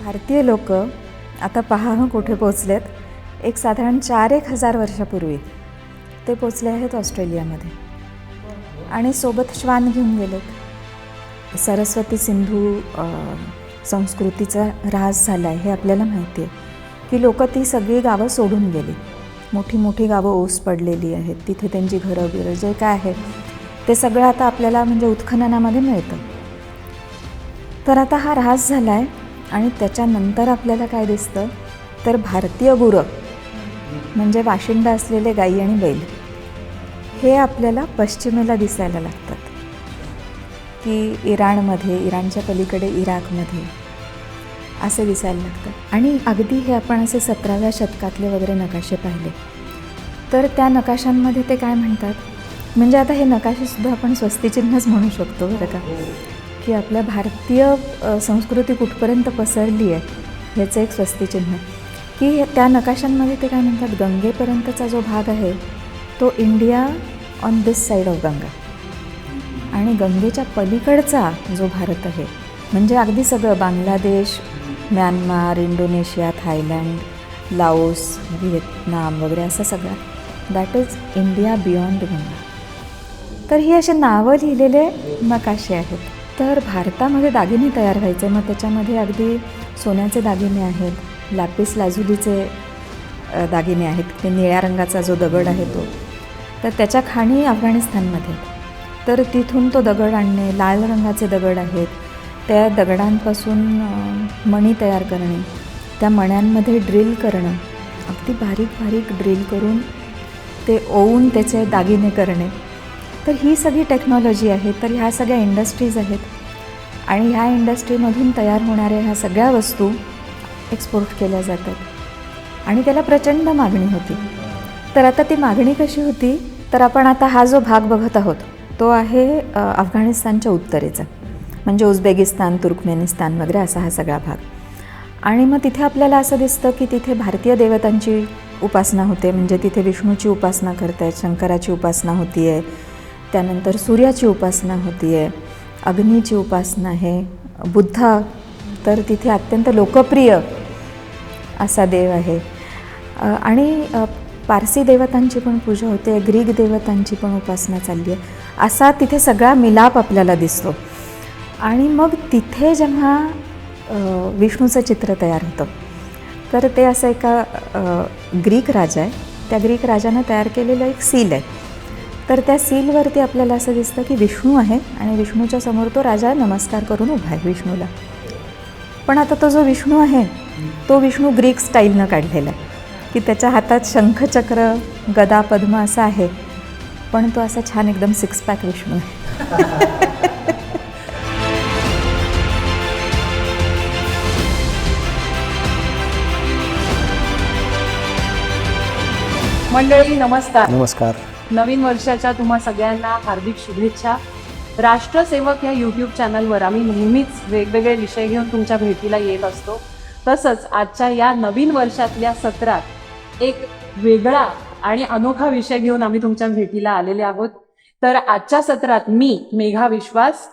भारतीय लोक आता पहा कुठे पोचलेत. एक साधारण 4-1 हजार वर्षापूर्वी ते पोचले आहेत ऑस्ट्रेलियामध्ये आणि सोबत श्वान घेऊन गेलेत. सरस्वती सिंधू संस्कृतीचा ऱ्हास झाला आहे हे आपल्याला माहिती आहे की लोक ती सगळी गावं सोडून गेली. मोठी मोठी गावं ओस पडलेली आहेत, तिथे त्यांची घरं बिरं जे काय आहे ते सगळं आता आपल्याला म्हणजे उत्खननामध्ये मिळतं. तर आता हा ऱ्हास झाला आहे आणि त्याच्यानंतर आपल्याला काय दिसतं तर भारतीय गुरं म्हणजे वाशिंडा असलेले गाई आणि बैल हे आपल्याला पश्चिमेला दिसायला लागतात की इराणमध्ये, इराणच्या पलीकडे इराकमध्ये असे दिसायला लागतात. आणि अगदी हे आपण असे 17व्या शतकातले वगैरे नकाशे पाहिले तर त्या नकाशांमध्ये ते काय म्हणतात, म्हणजे आता हे नकाशेसुद्धा आपण स्वस्तिचिन्हच म्हणू शकतो बरं का, की आपल्या भारतीय संस्कृती कुठपर्यंत पसरली आहे ह्याचं एक स्वस्तिचिन्ह, की त्या नकाशांमध्ये ते काय म्हणतात, गंगेपर्यंतचा जो भाग आहे तो India on this side of Ganga आणि गंगेच्या पलीकडचा जो भारत आहे म्हणजे अगदी सगळं Bangladesh, Myanmar, Indonesia, Thailand, Laos, Vietnam वगैरे असं सगळं that is India beyond Ganga. तर ही असे नावं लिहिलेले नकाशे आहेत. तर भारतामध्ये दागिने तयार व्हायचे, मग त्याच्यामध्ये अगदी सोन्याचे दागिने आहेत, लापिस लाजुलीचे दागिने आहेत, ते निळ्या रंगाचा जो दगड आहे तो, तर त्याच्या खाणी अफगाणिस्तानमध्ये, तर तिथून तो दगड आणणे, लाल रंगाचे दगड आहेत, त्या दगडांपासून मणी तयार करणे, त्या मण्यांमध्ये ड्रिल करणं, अगदी बारीक बारीक ड्रिल करून ते ओवून त्याचे दागिने करणे. तर ही सगळी टेक्नॉलॉजी आहे. तर ह्या सगळ्या इंडस्ट्रीज आहेत आणि ह्या इंडस्ट्रीमधून तयार होणाऱ्या ह्या सगळ्या वस्तू एक्सपोर्ट केल्या जातात आणि त्याला प्रचंड मागणी होती. तर आता ती मागणी कशी होती, तर आपण आता हा जो भाग बघत आहोत तो आहे अफगाणिस्तानच्या उत्तरेचा, म्हणजे उझबेकिस्तान, तुर्कमेनिस्तान वगैरे असा हा सगळा भाग. आणि मग तिथे आपल्याला असं दिसतं की तिथे भारतीय देवतांची उपासना होते, म्हणजे तिथे विष्णूची उपासना करत आहेत, शंकराची उपासना होती आहे, त्यानंतर सूर्याची उपासना होती आहे, अग्नीची उपासना आहे, बुद्ध तर तिथे अत्यंत लोकप्रिय असा देव आहे आणि पारसी देवतांची पण पूजा होते, ग्रीक देवतांची पण उपासना चालली आहे, असा तिथे सगळा मिलाप आपल्याला दिसतो. आणि मग तिथे जेव्हा विष्णूचं चित्र तयार होतं तर ते असं एका ग्रीक राजा आहे, त्या ग्रीक राजानं तयार केलेलं एक सील आहे. तर त्या सीलवरती आपल्याला असं दिसतं की विष्णू आहे आणि विष्णूच्या समोर तो राजा नमस्कार करून उभा आहे विष्णूला. पण आता तो जो विष्णू आहे तो विष्णू ग्रीक स्टाईलनं काढलेला आहे की त्याच्या हातात शंखचक्र, गदा, पद्म असं आहे, पण तो असा छान एकदम 6 पॅक विष्णू आहे. मंडळी नमस्कार. नमस्कार. नवीन वर्षाच्या तुम्हा सगळ्यांना हार्दिक शुभेच्छा. राष्ट्रसेवक या यूट्यूब चॅनलवर आम्ही नेहमीच वेगवेगळे विषय घेऊन तुमच्या भेटीला येत असतो. तसंच आजच्या या नवीन वर्षातल्या सत्रात एक वेगळा आणि अनोखा विषय घेऊन आम्ही तुमच्या भेटीला आलेले आहोत. तर आजच्या सत्रात मी मेघा विश्वास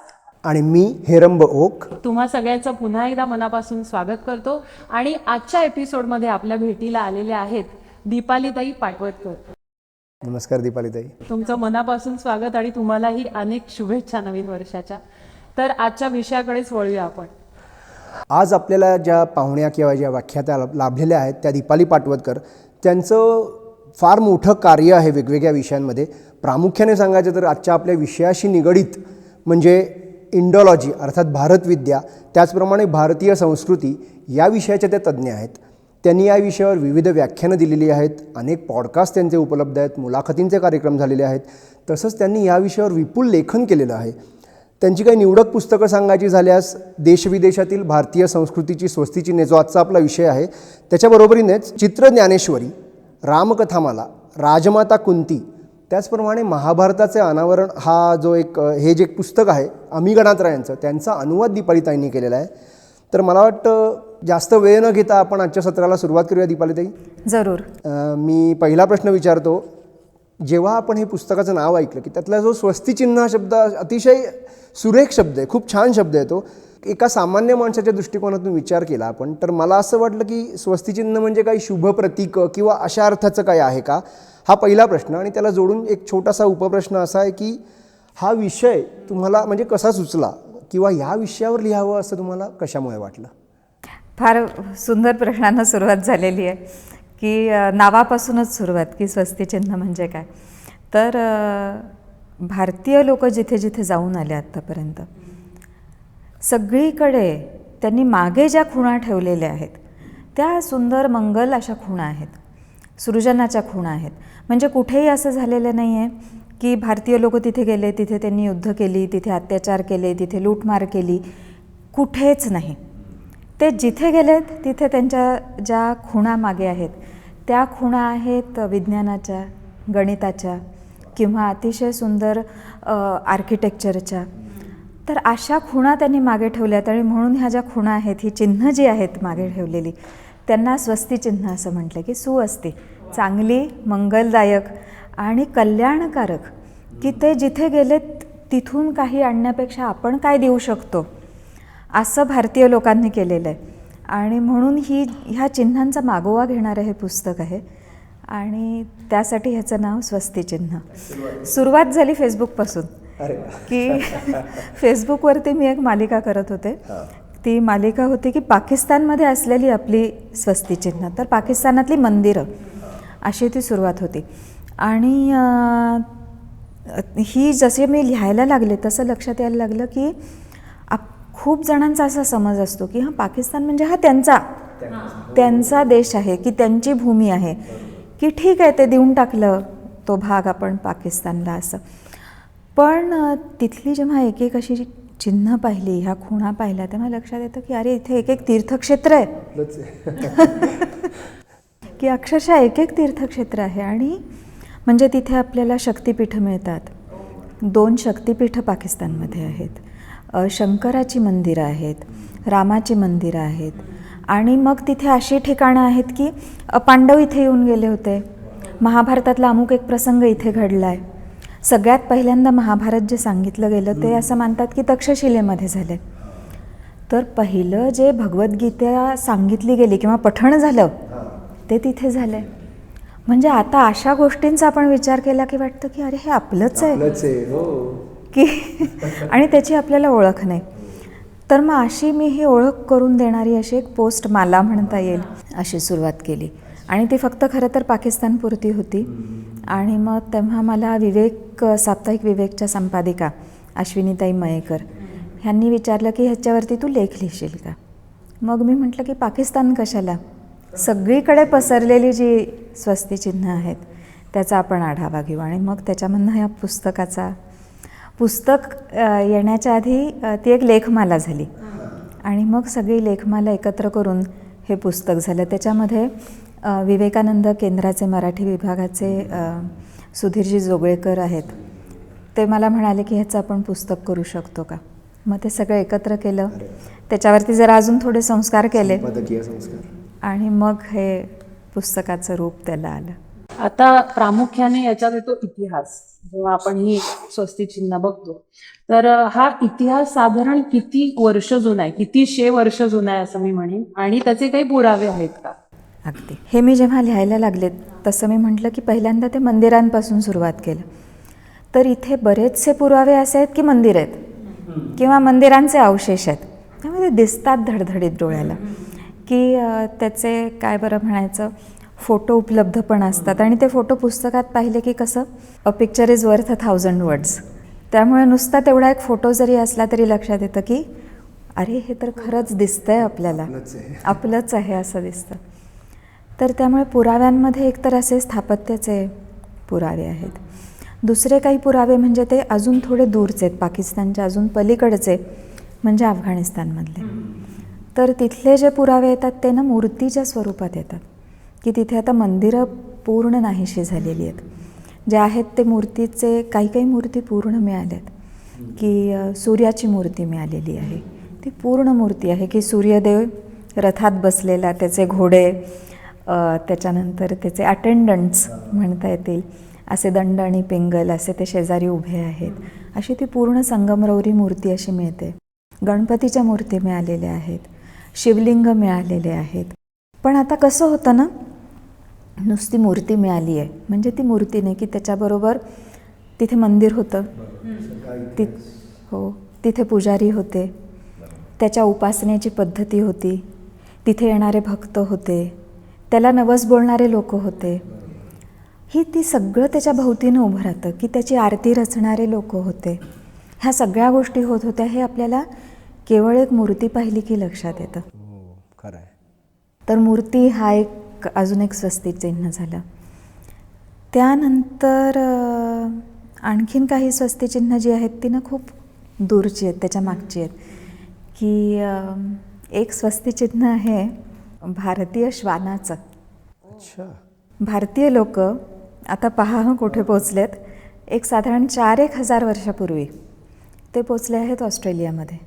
आणि मी हेरंब ओक तुम्हा सगळ्यांचं पुन्हा एकदा मनापासून स्वागत करतो. आणि आजच्या एपिसोडमध्ये आपल्या भेटीला आलेल्या आहेत दीपालीताई पाटवतकर. नमस्कार दीपालीताई. तुमचं मनापासून स्वागत आणि तुम्हालाही अनेक शुभेच्छा नवीन वर्षाच्या. तर आजच्या विषयाकडेच वळूया आपण. आज आपल्याला ज्या पाहुण्या किंवा ज्या व्याख्यात्या लाभलेल्या आहेत त्या दीपाली पाटवतकर, त्यांचं फार मोठं कार्य आहे वेगवेगळ्या विषयांमध्ये. प्रामुख्याने सांगायचं तर आजच्या आपल्या विषयाशी निगडीत म्हणजे इंडॉलॉजी अर्थात भारतविद्या, त्याचप्रमाणे भारतीय संस्कृती या विषयाच्या त्या तज्ज्ञ आहेत. त्यांनी या विषयावर विविध व्याख्यानं दिलेली आहेत, अनेक पॉडकास्ट त्यांचे उपलब्ध आहेत, मुलाखतींचे कार्यक्रम झालेले आहेत. तसंच त्यांनी या विषयावर विपुल लेखन केलेलं आहे. त्यांची काही निवडक पुस्तकं सांगायची झाल्यास देशविदेशातील भारतीय संस्कृतीची स्वस्तिचिन्हे जो आजचा आपला विषय आहे, त्याच्याबरोबरीनेच चित्र ज्ञानेश्वरी, रामकथामाला, राजमाता कुंती, त्याचप्रमाणे महाभारताचे अनावरण हा जो हे जे पुस्तक आहे अमी गणात्रायांचं, त्यांचा अनुवाद दीपालीताईंनी केलेला आहे. तर मला वाटतं जास्त वेळ न घेता आपण आजच्या सत्राला सुरुवात करूया दीपालीताई. जरूर. मी पहिला प्रश्न विचारतो जेव्हा आपण हे पुस्तकाचं नाव ऐकलं की त्यातला जो स्वस्तिचिन्ह हा शब्द अतिशय सुरेख शब्द आहे, खूप छान शब्द आहे तो. एका सामान्य माणसाच्या दृष्टिकोनातून विचार केला आपण तर मला असं वाटलं की स्वस्तिचिन्ह म्हणजे काही शुभ प्रतीक किंवा अशा अर्थाचं काय आहे का, हा पहिला प्रश्न. आणि त्याला जोडून एक छोटासा उपप्रश्न असा आहे की हा विषय तुम्हाला म्हणजे कसा सुचला किंवा ह्या विषयावर लिहावं असं तुम्हाला कशामुळे वाटलं? फार सुंदर प्रश्नांना सुरुवात झालेली आहे की नावापासूनच सुरुवात की स्वस्तिचिन्ह म्हणजे काय. तर भारतीय लोक जिथे जिथे जाऊन आले आत्तापर्यंत सगळीकडे त्यांनी मागे ज्या खुणा ठेवलेल्या आहेत त्या सुंदर मंगल अशा खुणा आहेत, सृजनाच्या खुणा आहेत. म्हणजे कुठेही असं झालेलं नाही आहे की भारतीय लोक तिथे गेले, तिथे त्यांनी युद्ध केली, तिथे अत्याचार केले, तिथे लूटमार केली, कुठेच नाही. ते जिथे गेलेत तिथे त्यांच्या ज्या खुणा मागे आहेत त्या खुणा आहेत विज्ञानाच्या, गणिताच्या किंवा अतिशय सुंदर आर्किटेक्चरच्या. तर अशा खुणा त्यांनी मागे ठेवल्यात आणि म्हणून ह्या ज्या खुणा आहेत, ही चिन्ह जी आहेत मागे ठेवलेली, त्यांना स्वस्तिचिन्ह असं म्हटलं की सुअस्ती, चांगली, मंगलदायक आणि कल्याणकारक. की ते जिथे गेलेत तिथून काही आणण्यापेक्षा आपण काय देऊ शकतो असं भारतीय लोकांनी केलेलं आहे. आणि म्हणून ह्या चिन्हांचा मागोवा घेणारं हे पुस्तक आहे आणि त्यासाठी ह्याचं नाव स्वस्तिचिन्ह. सुरुवात झाली फेसबुकपासून की फेसबुकवरती मी एक मालिका करत होते. ती मालिका होती की पाकिस्तानमध्ये असलेली आपली स्वस्तिचिन्ह, तर पाकिस्तानातली मंदिरं अशी ती सुरुवात होती. आणि ही जसे मी लिहायला लागले तसं लक्षात यायला लागलं की खूप जणांचा असा समज असतो की पाकिस्तान म्हणजे हा त्यांचा देश आहे, की त्यांची भूमी आहे, की ठीक आहे ते देऊन टाकलं तो भाग आपण पाकिस्तानला असं. पण तिथली जेव्हा एक एक अशी चिन्ह पाहिली, ह्या खुणा पाहिल्या, तेव्हा लक्षात येतं की अरे इथे एक एक तीर्थक्षेत्र आहे की अक्षरशः एक एक तीर्थक्षेत्र आहे. आणि म्हणजे तिथे आपल्याला शक्तिपीठं मिळतात. 2 शक्तिपीठं पाकिस्तानमध्ये आहेत, शंकराची मंदिरं आहेत, रामाची मंदिरं आहेत. आणि मग तिथे अशी ठिकाणं आहेत की पांडव इथे येऊन गेले होते, महाभारतातला अमुक एक प्रसंग इथे घडला आहे. सगळ्यात पहिल्यांदा महाभारत जे सांगितलं गेलं ते असं मानतात की तक्षशिलेमध्ये झालं. तर पहिलं जे भगवद्गीता सांगितली गेली किंवा पठण झालं ते तिथे झालं आहे. म्हणजे आता अशा गोष्टींचा आपण विचार केला की वाटतं की अरे हे आपलंच आहे की आणि त्याची आपल्याला ओळख नाही. तर मग अशी मी ही ओळख करून देणारी अशी एक पोस्ट मला म्हणता येईल अशी सुरुवात केली. आणि ती फक्त खरं तर पाकिस्तानपुरती होती. आणि मग तेव्हा मला साप्ताहिक विवेकच्या संपादिका अश्विनीताई मयेकर ह्यांनी विचारलं की ह्याच्यावरती तू लेख लिहिशील का. मग मी म्हटलं की पाकिस्तान कशाला, सगळीकडे पसरलेली जी स्वस्तिचिन्ह आहेत त्याचा आपण आढावा घेऊ. आणि मग त्याच्यामधनं ह्या पुस्तक येण्याच्या आधी ती एक लेखमाला झाली आणि मग सगळी लेखमाला एकत्र करून हे पुस्तक झालं. त्याच्यामध्ये विवेकानंद केंद्राचे मराठी विभागाचे सुधीरजी जोगळेकर आहेत, ते मला म्हणाले की ह्याचं आपण पुस्तक करू शकतो का. मग ते सगळं एकत्र केलं, त्याच्यावरती जरा अजून थोडे संस्कार केले आणि मग हे पुस्तकाचं रूप त्याला आलं. आता प्रामुख्याने याच्यात येतो इतिहास. जेव्हा आपण ही स्वस्तिचिन्ह बघतो तर हा इतिहास साधारण किती वर्ष जुना आहे, किती 100 वर्ष जुना आहे असं मी म्हणेन. आणि त्याचे काही पुरावे आहेत का? अगदी. हे मी जेव्हा लिहायला लागले तसं मी म्हटलं की पहिल्यांदा ते मंदिरांपासून सुरुवात केलं. तर इथे बरेचसे पुरावे असे आहेत की मंदिर आहेत किंवा मंदिरांचे अवशेष आहेत, त्यामध्ये दिसतात धडधडीत डोळ्याला की त्याचे काय बरं म्हणायचं फोटो उपलब्ध पण असतात. आणि ते फोटो पुस्तकात पाहिले की कसं a picture is worth 1000 words. त्यामुळे नुसता तेवढा एक फोटो जरी असला तरी लक्षात येतं की अरे हे तर खरंच दिसतंय आपल्याला, आपलंच आहे असं दिसतं. तर त्यामुळे पुराव्यांमध्ये एकतर असे स्थापत्याचे पुरावे आहेत. दुसरे काही पुरावे म्हणजे ते अजून थोडे दूरचे आहेत, पाकिस्तानच्या अजून पलीकडचे, म्हणजे अफगाणिस्तानमधले. तर तिथले जे पुरावे येतात ते ना मूर्तीच्या स्वरूपात येतात की तिथे आता मंदिरं पूर्ण नाहीशी झालेली आहेत. जे आहेत ते मूर्तीचे काही काही मूर्ती पूर्ण मिळाल्यात की सूर्याची मूर्ती मिळालेली आहे, ती पूर्ण मूर्ती आहे की सूर्यदेव रथात बसलेला, त्याचे घोडे, त्याच्यानंतर त्याचे अटेंडंट्स म्हणता येतील, असे दंड आणि पिंगल असे ते शेजारी उभे आहेत. अशी ती पूर्ण संगमरवरी मूर्ती अशी मिळते. गणपतीच्या मूर्ती मिळालेल्या आहेत, शिवलिंग मिळालेले आहेत. पण आता कसं होतं ना, नुसती मूर्ती मिळाली आहे म्हणजे ती मूर्ती नाही की त्याच्याबरोबर तिथे मंदिर होतं, हो, तिथे पुजारी होते, त्याच्या उपासनेची पद्धती होती, तिथे येणारे भक्त होते, त्याला नवस बोलणारे लोक होते. ती सगळं त्याच्या भोवतीनं उभं राहतं की त्याची आरती रचणारे लोक होते. ह्या सगळ्या गोष्टी होत होत्या. हे आपल्याला केवळ एक मूर्ती पाहिली की लक्षात येतं. खरं आहे. तर मूर्ती हा अजून एक स्वस्तिक चिन्ह झालं. त्यानंतर आणखीन काही स्वस्तिचिन्ह जी आहेत ती ना खूप दूरची आहेत, त्याच्या मागची आहेत. की एक स्वस्तिचिन्ह आहे भारतीय श्वानाचं. अच्छा. भारतीय लोक आता पहा कुठे पोचलेत. एक साधारण 4,000 वर्षापूर्वी ते पोचले आहेत ऑस्ट्रेलियामध्ये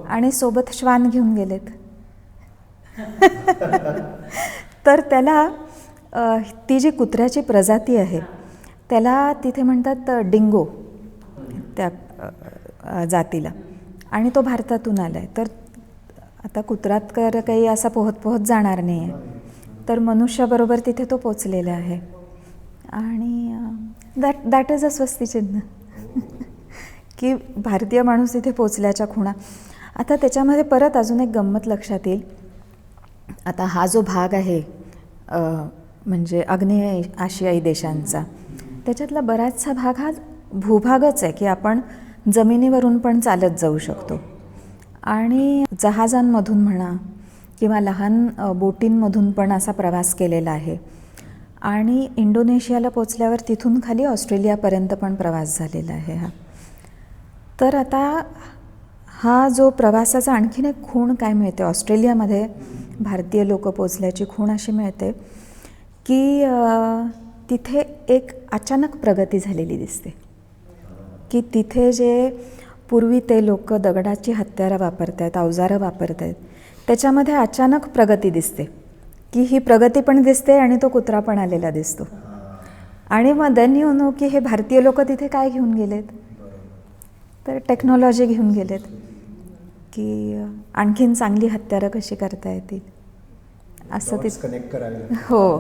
आणि सोबत श्वान घेऊन गेलेत. तर त्याला ती जी कुत्र्याची प्रजाती आहे त्याला तिथे म्हणतात डिंगो, त्या जातीला, आणि तो भारतातून आला आहे. तर आता कुत्रात काही असा पोहत पोहत जाणार नाही आहे, तर मनुष्याबरोबर तिथे तो पोचलेला आहे. आणि दॅट इज अ स्वस्तिचिन्ह की भारतीय माणूस तिथे पोचल्याच्या खुणा. आता त्याच्यामध्ये परत अजून एक गंमत लक्षात येईल. आता हा जो भाग आहे म्हणजे आग्नेय आशियाई देशांचा, त्याच्यातला बराचसा भाग हा भूभागच आहे की आपण जमिनीवरून पण चालत जाऊ शकतो आणि जहाजांमधून म्हणा किंवा लहान बोटींमधून पण असा प्रवास केलेला आहे. आणि इंडोनेशियाला पोचल्यावर तिथून खाली ऑस्ट्रेलियापर्यंत पण प्रवास झालेला आहे हा. तर आता हा जो प्रवासाचा आणखीन एक खूण काय मिळते ऑस्ट्रेलियामध्ये भारतीय लोक पोचल्याची खूण अशी मिळते की तिथे एक अचानक प्रगती झालेली दिसते. की तिथे जे पूर्वी ते लोक दगडाची हत्यारं वापरत आहेत, अवजारं वापरत आहेत, त्याच्यामध्ये अचानक प्रगती दिसते. की ही प्रगती पण दिसते आणि तो कुत्रा पण आलेला दिसतो. आणि मग देन यू नो की हे भारतीय लोक तिथे काय घेऊन गेलेत, तर टेक्नॉलॉजी घेऊन गेलेत की आणखीन चांगली हत्यारं कशी करता येतील असं ते कनेक्ट करावे. हो.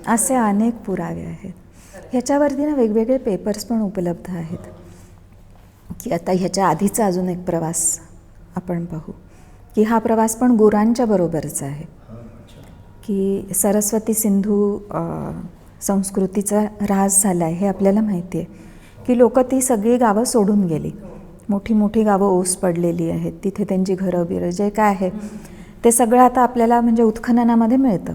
असे अनेक पुरावे आहेत. ह्याच्यावरती ना वेगवेगळे पेपर्स पण उपलब्ध आहेत. की आता ह्याच्या आधीचा अजून एक प्रवास आपण पाहू की हा प्रवास पण गुरांच्या बरोबरचा आहे. की सरस्वती सिंधू संस्कृतीचा ऱ्हास झाला आहे हे आपल्याला माहिती आहे. की लोक ती सगळी गावं सोडून गेली, मोठी मोठी गावं ओस पडलेली आहेत, तिथे त्यांची घरं बिरं जे काय आहे ते सगळं आता आपल्याला म्हणजे उत्खननामध्ये मिळतं.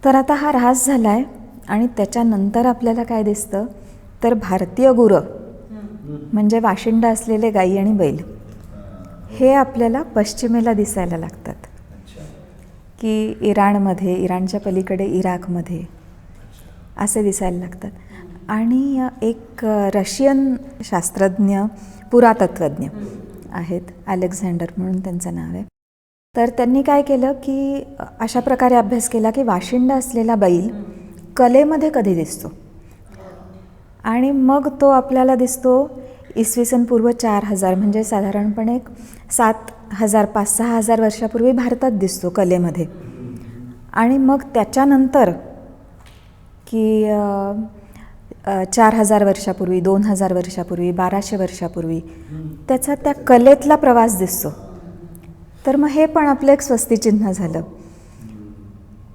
तर आता हा ऱ्हास झाला आहे आणि त्याच्यानंतर आपल्याला काय दिसतं, तर भारतीय गुरं म्हणजे वाशिंडा असलेले गाई आणि बैल हे आपल्याला पश्चिमेला दिसायला लागतात. की इराणमध्ये, इराणच्या पलीकडे इराकमध्ये असे दिसायला लागतात. आणि एक रशियन शास्त्रज्ञ पुरातत्त्वज्ञ आहेत, अलेक्झांडर म्हणून त्यांचं नाव आहे. तर त्यांनी काय केलं की अशा प्रकारे अभ्यास केला की वाशिंडा असलेला बैल कलेमध्ये कधी दिसतो. आणि मग तो आपल्याला दिसतो इसवी सन पूर्व 4000 म्हणजे साधारणपणे 7,000 5,000 वर्षापूर्वी भारतात दिसतो कलेमध्ये. आणि मग त्याच्यानंतर की 4,000 वर्षापूर्वी, 2,000 वर्षापूर्वी, 1,200 वर्षापूर्वी त्याचा त्या कलेतला प्रवास दिसतो. तर मग हे पण आपलं एक स्वस्तिचिन्ह झालं.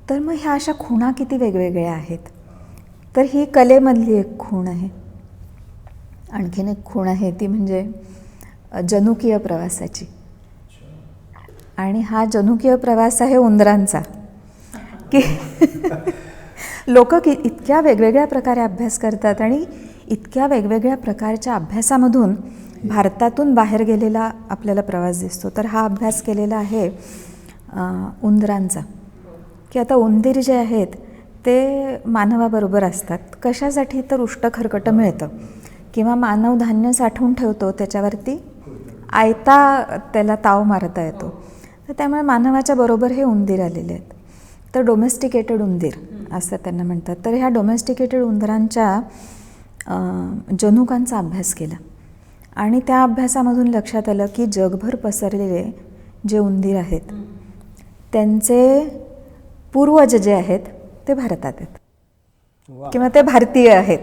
तर मग ह्या अशा खुणा किती वेगवेगळ्या आहेत. तर ही कलेमधली एक खूण आहे. आणखीन एक खूण आहे ती म्हणजे जनुकीय प्रवासाची. आणि हा जनुकीय प्रवास आहे उंदरांचा. की लोक इतक्या वेगवेगळ्या प्रकारे अभ्यास करतात आणि इतक्या वेगवेगळ्या प्रकारच्या अभ्यासामधून भारतातून बाहेर गेलेला आपल्याला प्रवास दिसतो. तर हा अभ्यास केलेला आहे उंदरांचा. की आता उंदीर जे आहेत ते मानवाबरोबर असतात. कशासाठी, तर उष्टखरकटं मिळतं किंवा मानव धान्य साठवून ठेवतो त्याच्यावरती आयता त्याला ताव मारता येतो. तर त्यामुळे मानवाच्या बरोबर हे उंदीर आलेले आहेत. तर डोमेस्टिकेटेड उंदीर असं त्यांना म्हणतात. तर ह्या डोमेस्टिकेटेड उंदरांच्या जनुकांचा अभ्यास केला आणि त्या अभ्यासामधून लक्षात आलं की जगभर पसरलेले जे उंदीर आहेत त्यांचे पूर्वज जे आहेत ते भारतात आहेत किंवा ते भारतीय आहेत.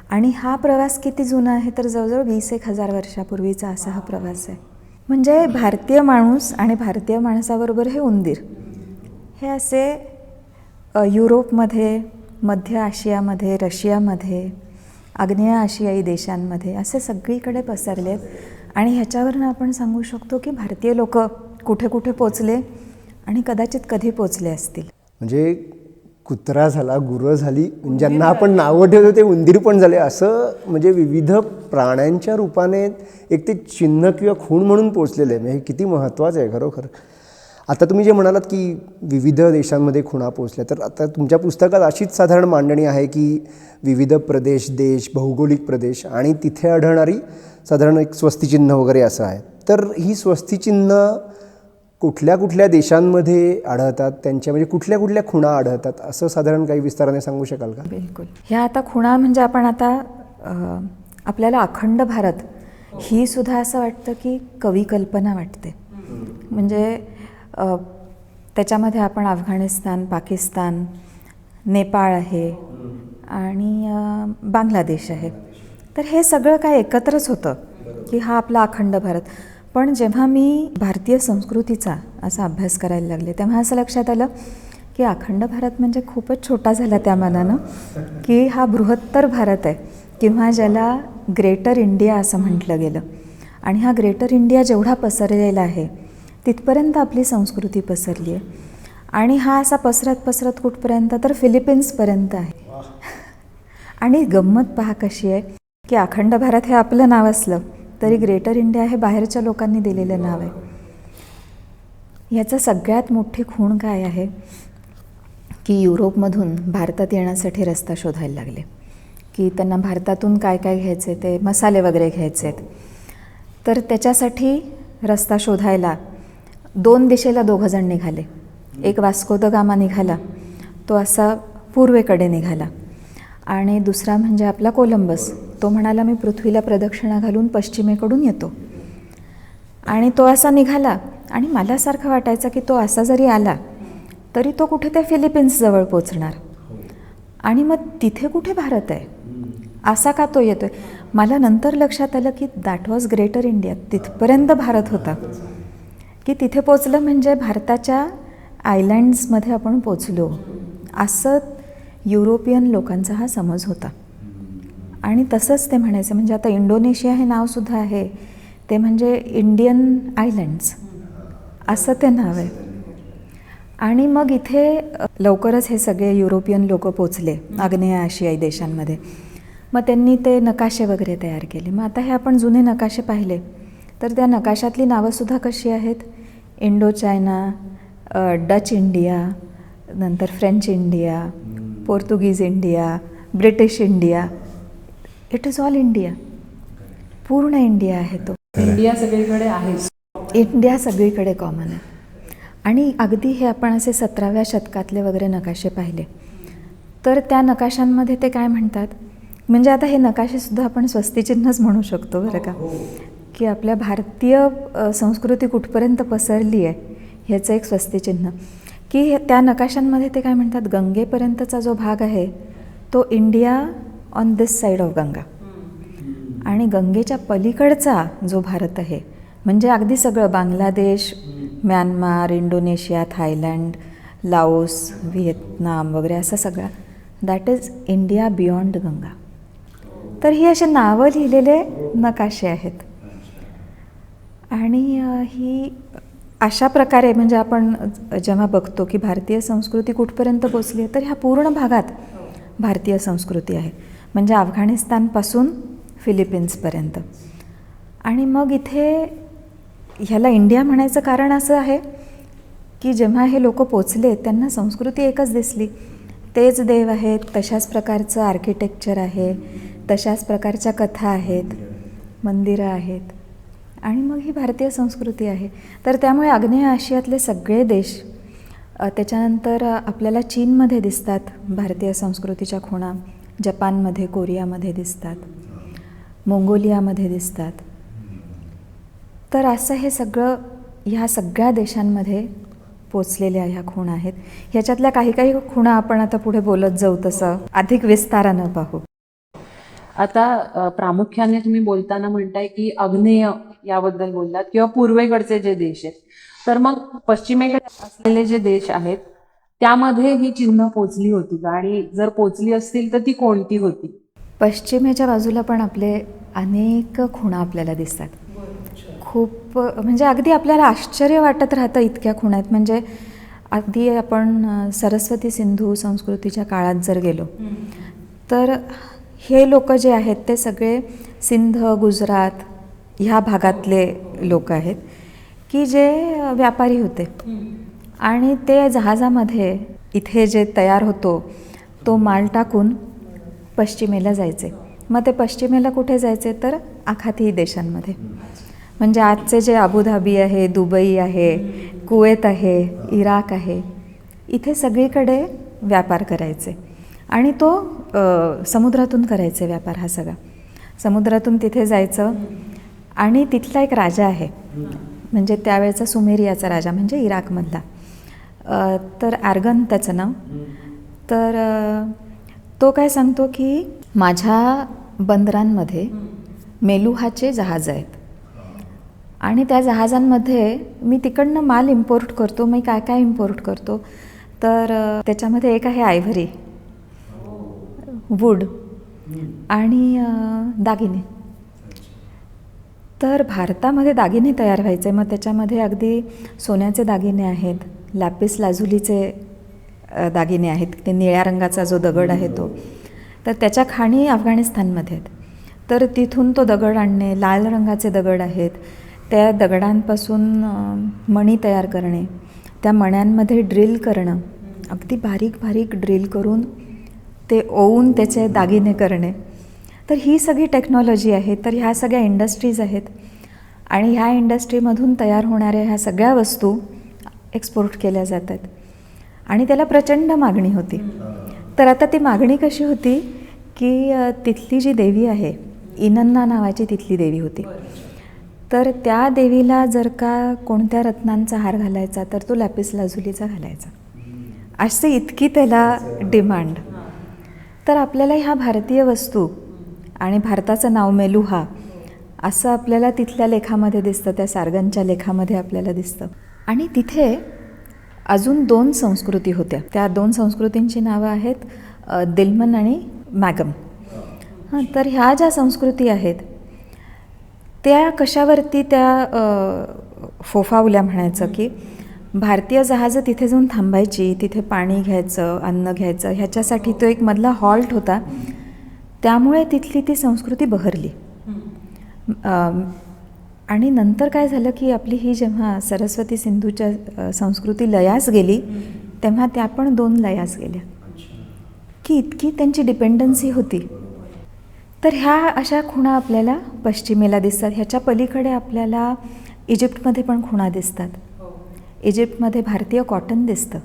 आणि हा प्रवास किती जुना आहे तर जवळजवळ 20,000 वर्षापूर्वीचा असा हा प्रवास आहे. म्हणजे भारतीय माणूस आणि भारतीय माणसाबरोबर हे उंदीर हे असे युरोपमध्ये, मध्य आशियामध्ये, रशियामध्ये, आग्नेय आशियाई देशांमध्ये असे सगळीकडे पसरले आहेत. आणि ह्याच्यावरनं आपण सांगू शकतो की भारतीय लोक कुठे कुठे पोचले आणि कदाचित कधी पोचले असतील. म्हणजे कुत्रा झाला, गुरं झाली, ज्यांना आपण नावं ठेवतो ते उंदीर पण झाले. असं म्हणजे विविध प्राण्यांच्या रूपाने एक ते चिन्ह किंवा खूण म्हणून पोचलेलं आहे. म्हणजे किती महत्त्वाचं आहे खरोखर. आता तुम्ही जे म्हणालात की विविध देशांमध्ये खुणा पोचल्या, तर आता तुमच्या पुस्तकात अशीच साधारण मांडणी आहे की विविध प्रदेश, देश, भौगोलिक प्रदेश आणि तिथे आढळणारी साधारण एक स्वस्तिचिन्ह वगैरे असं आहे. तर ही स्वस्तिचिन्ह कुठल्या कुठल्या देशांमध्ये आढळतात, त्यांच्या म्हणजे कुठल्या कुठल्या खुणा आढळतात असं साधारण काही विस्ताराने सांगू शकाल का? बिलकुल. ह्या आता खुणा म्हणजे आपण आता आपल्याला अखंड भारत ही सुद्धा असं वाटतं की कवी कल्पना वाटते. म्हणजे त्याच्यामध्ये आपण अफगाणिस्तान, पाकिस्तान, नेपाळ आहे आणि बांगलादेश आहे. तर हे सगळं काय एकत्रच होतं की हा आपला अखंड भारत. पण जेव्हा मी भारतीय संस्कृतीचा असा अभ्यास करायला लागले तेव्हा असं लक्षात आलं की अखंड भारत म्हणजे खूपच छोटा झाला त्या मानानं की हा बृहत्तर भारत आहे किंवा ज्याला ग्रेटर इंडिया असं म्हटलं गेलं. आणि हा ग्रेटर इंडिया जेवढा पसरलेला आहे तिथपर्यंत आपली संस्कृती पसरली आहे. आणि हा असा पसरत पसरत कुठपर्यंत तर फिलिपिन्सपर्यंत आहे. आणि गंमत पहा कशी आहे की अखंड भारत हे आपलं नाव असलं तरी ग्रेटर इंडिया हे बाहेरच्या लोकांनी दिलेलं नाव आहे. ह्याचं सगळ्यात मोठी खूण काय आहे की युरोपमधून भारतात येण्यासाठी रस्ता शोधायला लागले की त्यांना भारतातून काय काय घ्यायचे, ते मसाले वगैरे घ्यायचे आहेत. तर त्याच्यासाठी रस्ता शोधायला 2 दिशेला 2 जण निघाले. एक वास्को द गामा निघाला, तो असा पूर्वेकडे निघाला. आणि दुसरा म्हणजे आपला कोलंबस, तो म्हणाला मी पृथ्वीला प्रदक्षिणा घालून पश्चिमेकडून येतो. आणि तो असा निघाला आणि मला सारखं वाटायचं की तो असा जरी आला तरी तो कुठे त्या फिलिपिन्सजवळ पोचणार आणि मग तिथे कुठे भारत आहे, असा का तो येतोय. मला नंतर लक्षात आलं की दॅट वॉज ग्रेटर इंडिया. तिथपर्यंत भारत होता की तिथे पोचलं म्हणजे भारताच्या आयलँड्समध्ये आपण पोचलो असं युरोपियन लोकांचा हा समज होता. आणि तसंच ते म्हणायचं. म्हणजे आता इंडोनेशिया हे नावसुद्धा आहे, ते म्हणजे इंडियन आयलँड्स असं ते नाव आहे. आणि मग इथे लवकरच हे सगळे युरोपियन लोक पोचले आग्नेय आशियाई देशांमध्ये. मग त्यांनी ते नकाशे वगैरे तयार केले. मग आता हे आपण जुने नकाशे पाहिले तर त्या नकाशातली नावंसुद्धा कशी आहेत, इंडो चायना, डच इंडिया, नंतर French India, Portuguese India, British India. It is all India. पूर्ण इंडिया आहे तो. इंडिया सगळीकडे आहे. इंडिया सगळीकडे कॉमन आहे. आणि अगदी हे आपण असे 17व्या शतकातले वगैरे नकाशे पाहिले तर त्या नकाशांमध्ये ते काय म्हणतात, म्हणजे आता हे नकाशेसुद्धा आपण स्वस्तिचिन्हच म्हणू शकतो बरं का, की आपल्या भारतीय संस्कृती कुठपर्यंत पसरली आहे ह्याचं एक स्वस्तिचिन्ह. की त्या नकाशांमध्ये ते काय म्हणतात, गंगेपर्यंतचा जो भाग आहे तो India on this side of Ganga, आणि गंगेच्या पलीकडचा जो भारत आहे म्हणजे अगदी सगळं Bangladesh, Myanmar, Indonesia, Thailand, Laos, Vietnam वगैरे असं सगळं, that is India beyond Ganga. तर ही अशी नावं लिहिलेले नकाशे आहेत. आणि ही अशा प्रकारे म्हणजे आपण जेव्हा बघतो की भारतीय संस्कृती कुठपर्यंत पोचली आहे तर ह्या पूर्ण भागात भारतीय संस्कृती आहे. म्हणजे अफगाणिस्तानपासून फिलिपिन्सपर्यंत. आणि मग इथे ह्याला इंडिया म्हणायचं कारण असं आहे की जेव्हा हे लोक पोचले त्यांना संस्कृती एकच दिसली. तेच देव आहेत, तशाच प्रकारचं आर्किटेक्चर आहे, तशाच प्रकारच्या कथा आहेत, मंदिरं आहेत, आणि मग ही भारतीय संस्कृती आहे. तर त्यामुळे आग्नेय आशियातले सगळे देश त्याच्यानंतर आपल्याला चीनमध्ये दिसतात भारतीय संस्कृतीच्या खुणा, जपानमध्ये, कोरियामध्ये दिसतात, मंगोलियामध्ये दिसतात. तर असं हे सगळं ह्या सगळ्या देशांमध्ये पोचलेल्या ह्या खुणा आहेत. ह्याच्यातल्या काही काही खुणा आपण आता पुढे बोलत जाऊ, तसं अधिक विस्तारानं पाहू. आता प्रामुख्याने तुम्ही बोलताना म्हणताय की आग्नेय याबद्दल बोललात किंवा पूर्वेकडचे जे देश आहेत, तर मग पश्चिमेकडे असलेले जे देश आहेत त्यामध्ये ही चिन्ह पोचली होती का, आणि जर पोचली असतील तर ती कोणती होती? पश्चिमेच्या बाजूला पण आपले अनेक खुणा आपल्याला दिसतात. खूप म्हणजे अगदी आपल्याला आश्चर्य वाटत राहतं इतक्या खुणा आहेत. म्हणजे अगदी आपण सरस्वती सिंधू संस्कृतीच्या काळात जर गेलो तर हे लोक जे आहेत ते सगळे सिंध, गुजरात ह्या भागातले लोक आहेत की जे व्यापारी होते आणि ते जहाजामध्ये इथे जे तयार होतो तो माल टाकून पश्चिमेला जायचे. मग ते पश्चिमेला कुठे जायचे तर आखाती देशांमध्ये. म्हणजे आजचे जे अबुधाबी आहे, दुबई आहे, कुवेत आहे, इराक आहे, इथे सगळीकडे व्यापार करायचे. आणि तो समुद्रातून करायचे व्यापार. हा सगळा समुद्रातून तिथे जायचं. आणि तिथला एक राजा आहे, म्हणजे त्यावेळेचा सुमेरियाचा राजा, म्हणजे इराकमधला, तर आर्गन त्याचं नाव. तर तो काय सांगतो की माझ्या बंदरांमध्ये मेलुहाचे जहाज आहेत आणि त्या जहाजांमध्ये मी तिकडनं माल इम्पोर्ट करतो. मी काय काय इम्पोर्ट करतो तर त्याच्यामध्ये एक आहे आयव्हरी, वूड आणि दागिने. तर भारतामध्ये दागिने तयार व्हायचे. मग त्याच्यामध्ये अगदी सोन्याचे दागिने आहेत, लॅपिस लाजुलीचे दागिने आहेत, ते निळ्या रंगाचा जो दगड आहे तो. तर त्याच्या खाणी अफगाणिस्तानमध्ये आहेत. तर तिथून तो दगड आणणे, लाल रंगाचे दगड आहेत, त्या दगडांपासून मणी तयार करणे, त्या मण्यांमध्ये ड्रिल करणं, अगदी बारीक बारीक ड्रिल करून ते ओवून त्याचे दागिने करणे. तर ही सगळी टेक्नॉलॉजी आहे. तर ह्या सगळ्या इंडस्ट्रीज आहेत आणि ह्या इंडस्ट्रीमधून तयार होणाऱ्या ह्या सगळ्या वस्तू एक्सपोर्ट केल्या जातात आणि त्याला प्रचंड मागणी होती. तर आता ती मागणी कशी होती की तिथली जी देवी आहे, इनन्ना नावाची तिथली देवी होती, तर त्या देवीला जर का कोणत्या रत्नांचा हार घालायचा तर तो लॅपिस लाजुलीचा घालायचा. अशी इतकी त्याला डिमांड. तर आपल्याला ह्या भारतीय वस्तू आणि भारताचं नाव मेलुहा असं आपल्याला तिथल्या लेखामध्ये दिसतं, त्या सार्गनच्या लेखामध्ये आपल्याला दिसतं. आणि तिथे अजून 2 संस्कृती होत्या. त्या 2 संस्कृतींची नावं आहेत दिल्मन आणि मॅगम. तर ह्या ज्या संस्कृती आहेत त्या कशावरती त्या फोफावल्या म्हणायचं की भारतीय जहाजं तिथे जाऊन थांबायची, तिथे पाणी घ्यायचं, अन्न घ्यायचं, ह्याच्यासाठी तो एक मधला हॉल्ट होता. त्यामुळे तिथली ती संस्कृती बहरली. आणि नंतर काय झालं की आपली ही जेव्हा सरस्वती सिंधूच्या संस्कृती लयास गेली तेव्हा त्या पण 2 लयास गेल्या की इतकी त्यांची डिपेंडन्सी होती. तर ह्या अशा खुणा आपल्याला पश्चिमेला दिसतात. ह्याच्या पलीकडे आपल्याला इजिप्तमध्ये पण खुणा दिसतात. इजिप्तमध्ये भारतीय कॉटन दिसतं.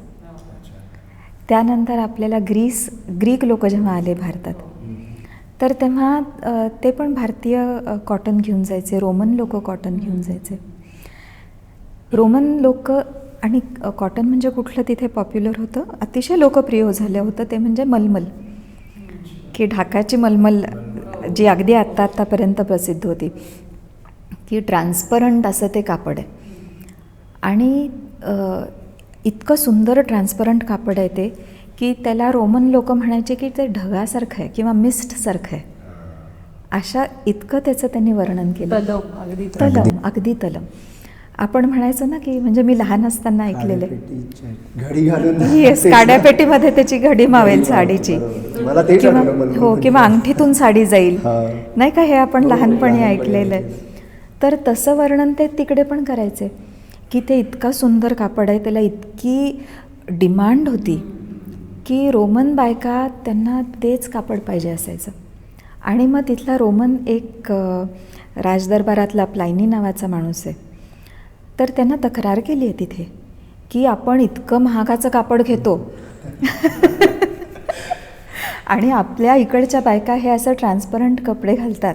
त्यानंतर आपल्याला ग्रीक लोक जेव्हा आले भारतात तर तेव्हा ते पण भारतीय कॉटन घेऊन जायचे. रोमन लोक कॉटन घेऊन जायचे. रोमन लोक आणि कॉटन म्हणजे कुठलं तिथे पॉप्युलर होतं, अतिशय लोकप्रिय झालं होतं ते म्हणजे मलमल, की ढाकाची मलमल जी अगदी आत्तापर्यंत प्रसिद्ध होती, की ट्रान्सपरंट असं ते कापड आहे. आणि इतकं सुंदर ट्रान्सपरंट कापड आहे ते की त्याला रोमन लोक म्हणायचे की ते ढगासारखं आहे किंवा मिस्टसारखं आहे. अशा इतकं त्याचं त्यांनी वर्णन केलं. अगदी तलम. आपण म्हणायचं ना की म्हणजे मी लहान असताना ऐकलेलं घडी घालून येस, काड्यापेटीमध्ये त्याची घडी मावेल साडीची, हो, किंवा अंगठीतून साडी जाईल, नाही का, हे आपण लहानपणी ऐकलेलं आहे. तर तसं वर्णन ते तिकडे पण करायचे की ते इतका सुंदर कापड आहे, त्याला इतकी डिमांड होती की रोमन बायका त्यांना तेच कापड पाहिजे असायचं. आणि मग तिथला रोमन एक राजदरबारातला प्लायनी नावाचा माणूस आहे, तर त्यांना तक्रार केली आहे तिथे की आपण इतकं महागाचं कापड घेतो आणि आपल्या इकडच्या बायका हे असं ट्रान्सपरंट कपडे घालतात.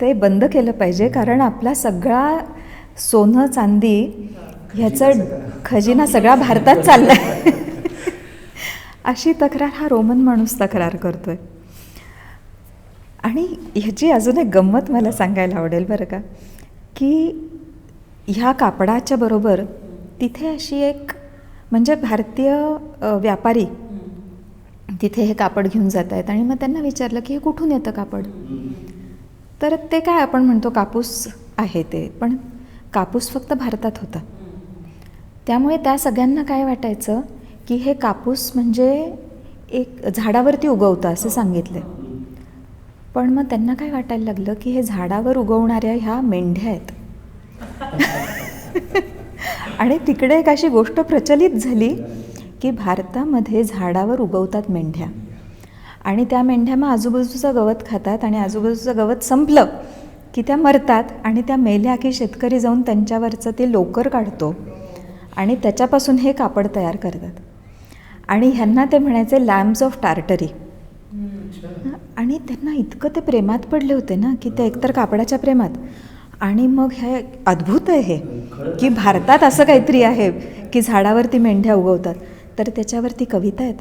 ते बंद केलं पाहिजे, कारण आपला सगळा सोनं चांदी ह्याचं खजिना सगळा भारतात चालला आहे अशी तक्रार हा रोमन माणूस तक्रार करतोय. आणि ह्याची अजून एक गंमत मला सांगायला आवडेल बरं का, की ह्या कापडाच्या बरोबर तिथे अशी एक म्हणजे भारतीय व्यापारी तिथे हे कापड घेऊन जात आहेत आणि मग त्यांना विचारलं की हे कुठून येतं कापड. तर ते काय आपण म्हणतो कापूस आहे ते, पण कापूस फक्त भारतात होता. त्यामुळे त्या सगळ्यांना काय वाटायचं की हे कापूस म्हणजे एक झाडावरती उगवतं असं सांगितलं. पण मग त्यांना काय वाटायला लागलं की हे झाडावर उगवणाऱ्या ह्या मेंढ्या आहेत आणि तिकडे एक अशी गोष्ट प्रचलित झाली की भारतामध्ये झाडावर उगवतात मेंढ्या आणि त्या मेंढ्या मग आजूबाजूचं गवत खातात आणि आजूबाजूचं गवत संपलं की त्या मरतात आणि त्या मेल्या की शेतकरी जाऊन त्यांच्यावरचं ते लोकर काढतो आणि त्याच्यापासून हे कापड तयार करतात. आणि ह्यांना ते म्हणायचे लॅम्ब्स ऑफ टार्टरी. आणि त्यांना इतकं ते प्रेमात पडले होते ना की ते एकतर कापडाच्या प्रेमात आणि मग हे अद्भुत आहे हे की भारतात असं काहीतरी आहे की झाडावरती मेंढ्या उगवतात. तर त्याच्यावरती कविता आहेत,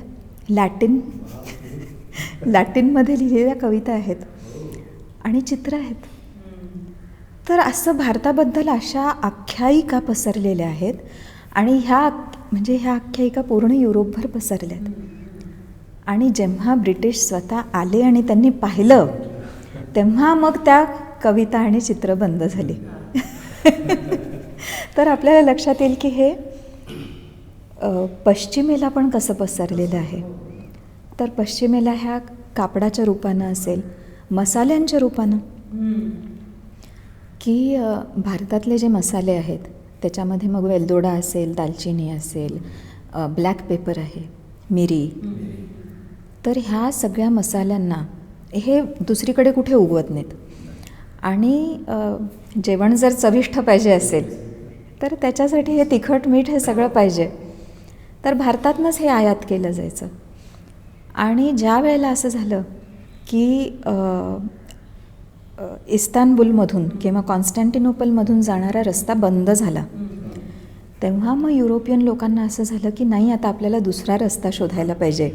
लॅटिनमध्ये लिहिलेल्या कविता आहेत आणि चित्र आहेत. तर असं भारताबद्दल अशा आख्यायिका पसरलेल्या आहेत आणि ह्या आख्यायिका पूर्ण युरोपभर पसरल्यात. आणि जेव्हा ब्रिटिश स्वतः आले आणि त्यांनी पाहिलं तेव्हा मग त्या कविता आणि चित्र बंद झाली. तर आपल्याला लक्षात येईल की हे पश्चिमेला पण कसं पसरलेलं आहे. तर पश्चिमेला ह्या कापडाच्या रूपानं असेल, मसाल्यांच्या रूपानं, की भारतातले जे मसाले आहेत त्याच्यामध्ये मग वेलदोडा असेल, दालचिनी असेल, ब्लॅक पेपर आहे, मिरी. तर ह्या सगळ्या मसाल्यांना हे दुसरीकडे कुठे उगवत नाहीत. आणि जेवण जर चविष्ट पाहिजे असेल तर त्याच्यासाठी हे तिखट मीठ हे सगळं पाहिजे. तर भारतातनंच हे आयात केलं जायचं. आणि ज्या वेळेला असं झालं की इस्तानबुलमधून किंवा कॉन्स्टँटिनोपलमधून जाणारा रस्ता बंद झाला तेव्हा मग युरोपियन लोकांना असं झालं की नाही, आता आपल्याला दुसरा रस्ता शोधायला पाहिजे.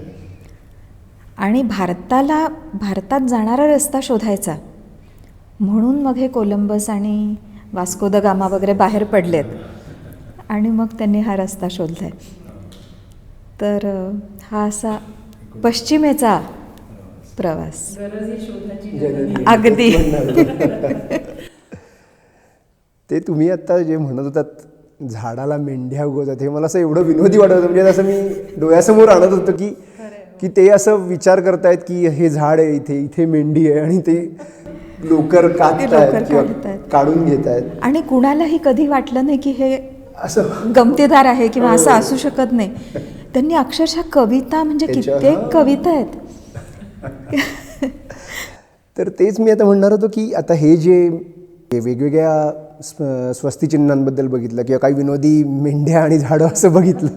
आणि भारतात जाणारा रस्ता शोधायचा म्हणून मग हे कोलंबस आणि वास्को द गामा वगैरे बाहेर पडलेत आणि मग त्यांनी हा रस्ता शोधला आहे. तर हा असा पश्चिमेचा प्रवास. अगदी. ते तुम्ही आत्ता जे म्हणत होतात झाडाला मेंढ्या उगवतात हे मला असं एवढं विनोदी वाटत होतं. म्हणजे असं मी डोळ्यासमोर आणत होतो की ते असं विचार करतायत की हे झाड आहे, इथे मेंढी आहे आणि ते लोकर काढून घेत आहेत. आणि कुणालाही कधी वाटलं नाही की हे असं गमतीदार आहे किंवा असं असू शकत नाही. त्यांनी अक्षरशः कविता म्हणजे कित्येक कविता आहेत. तर तेच मी आता म्हणणार होतो की आता हे जे वेगवेगळ्या स्वस्तिचिन्हांबद्दल बघितलं किंवा काही विनोदी मेंढ्या आणि झाडं असं बघितलं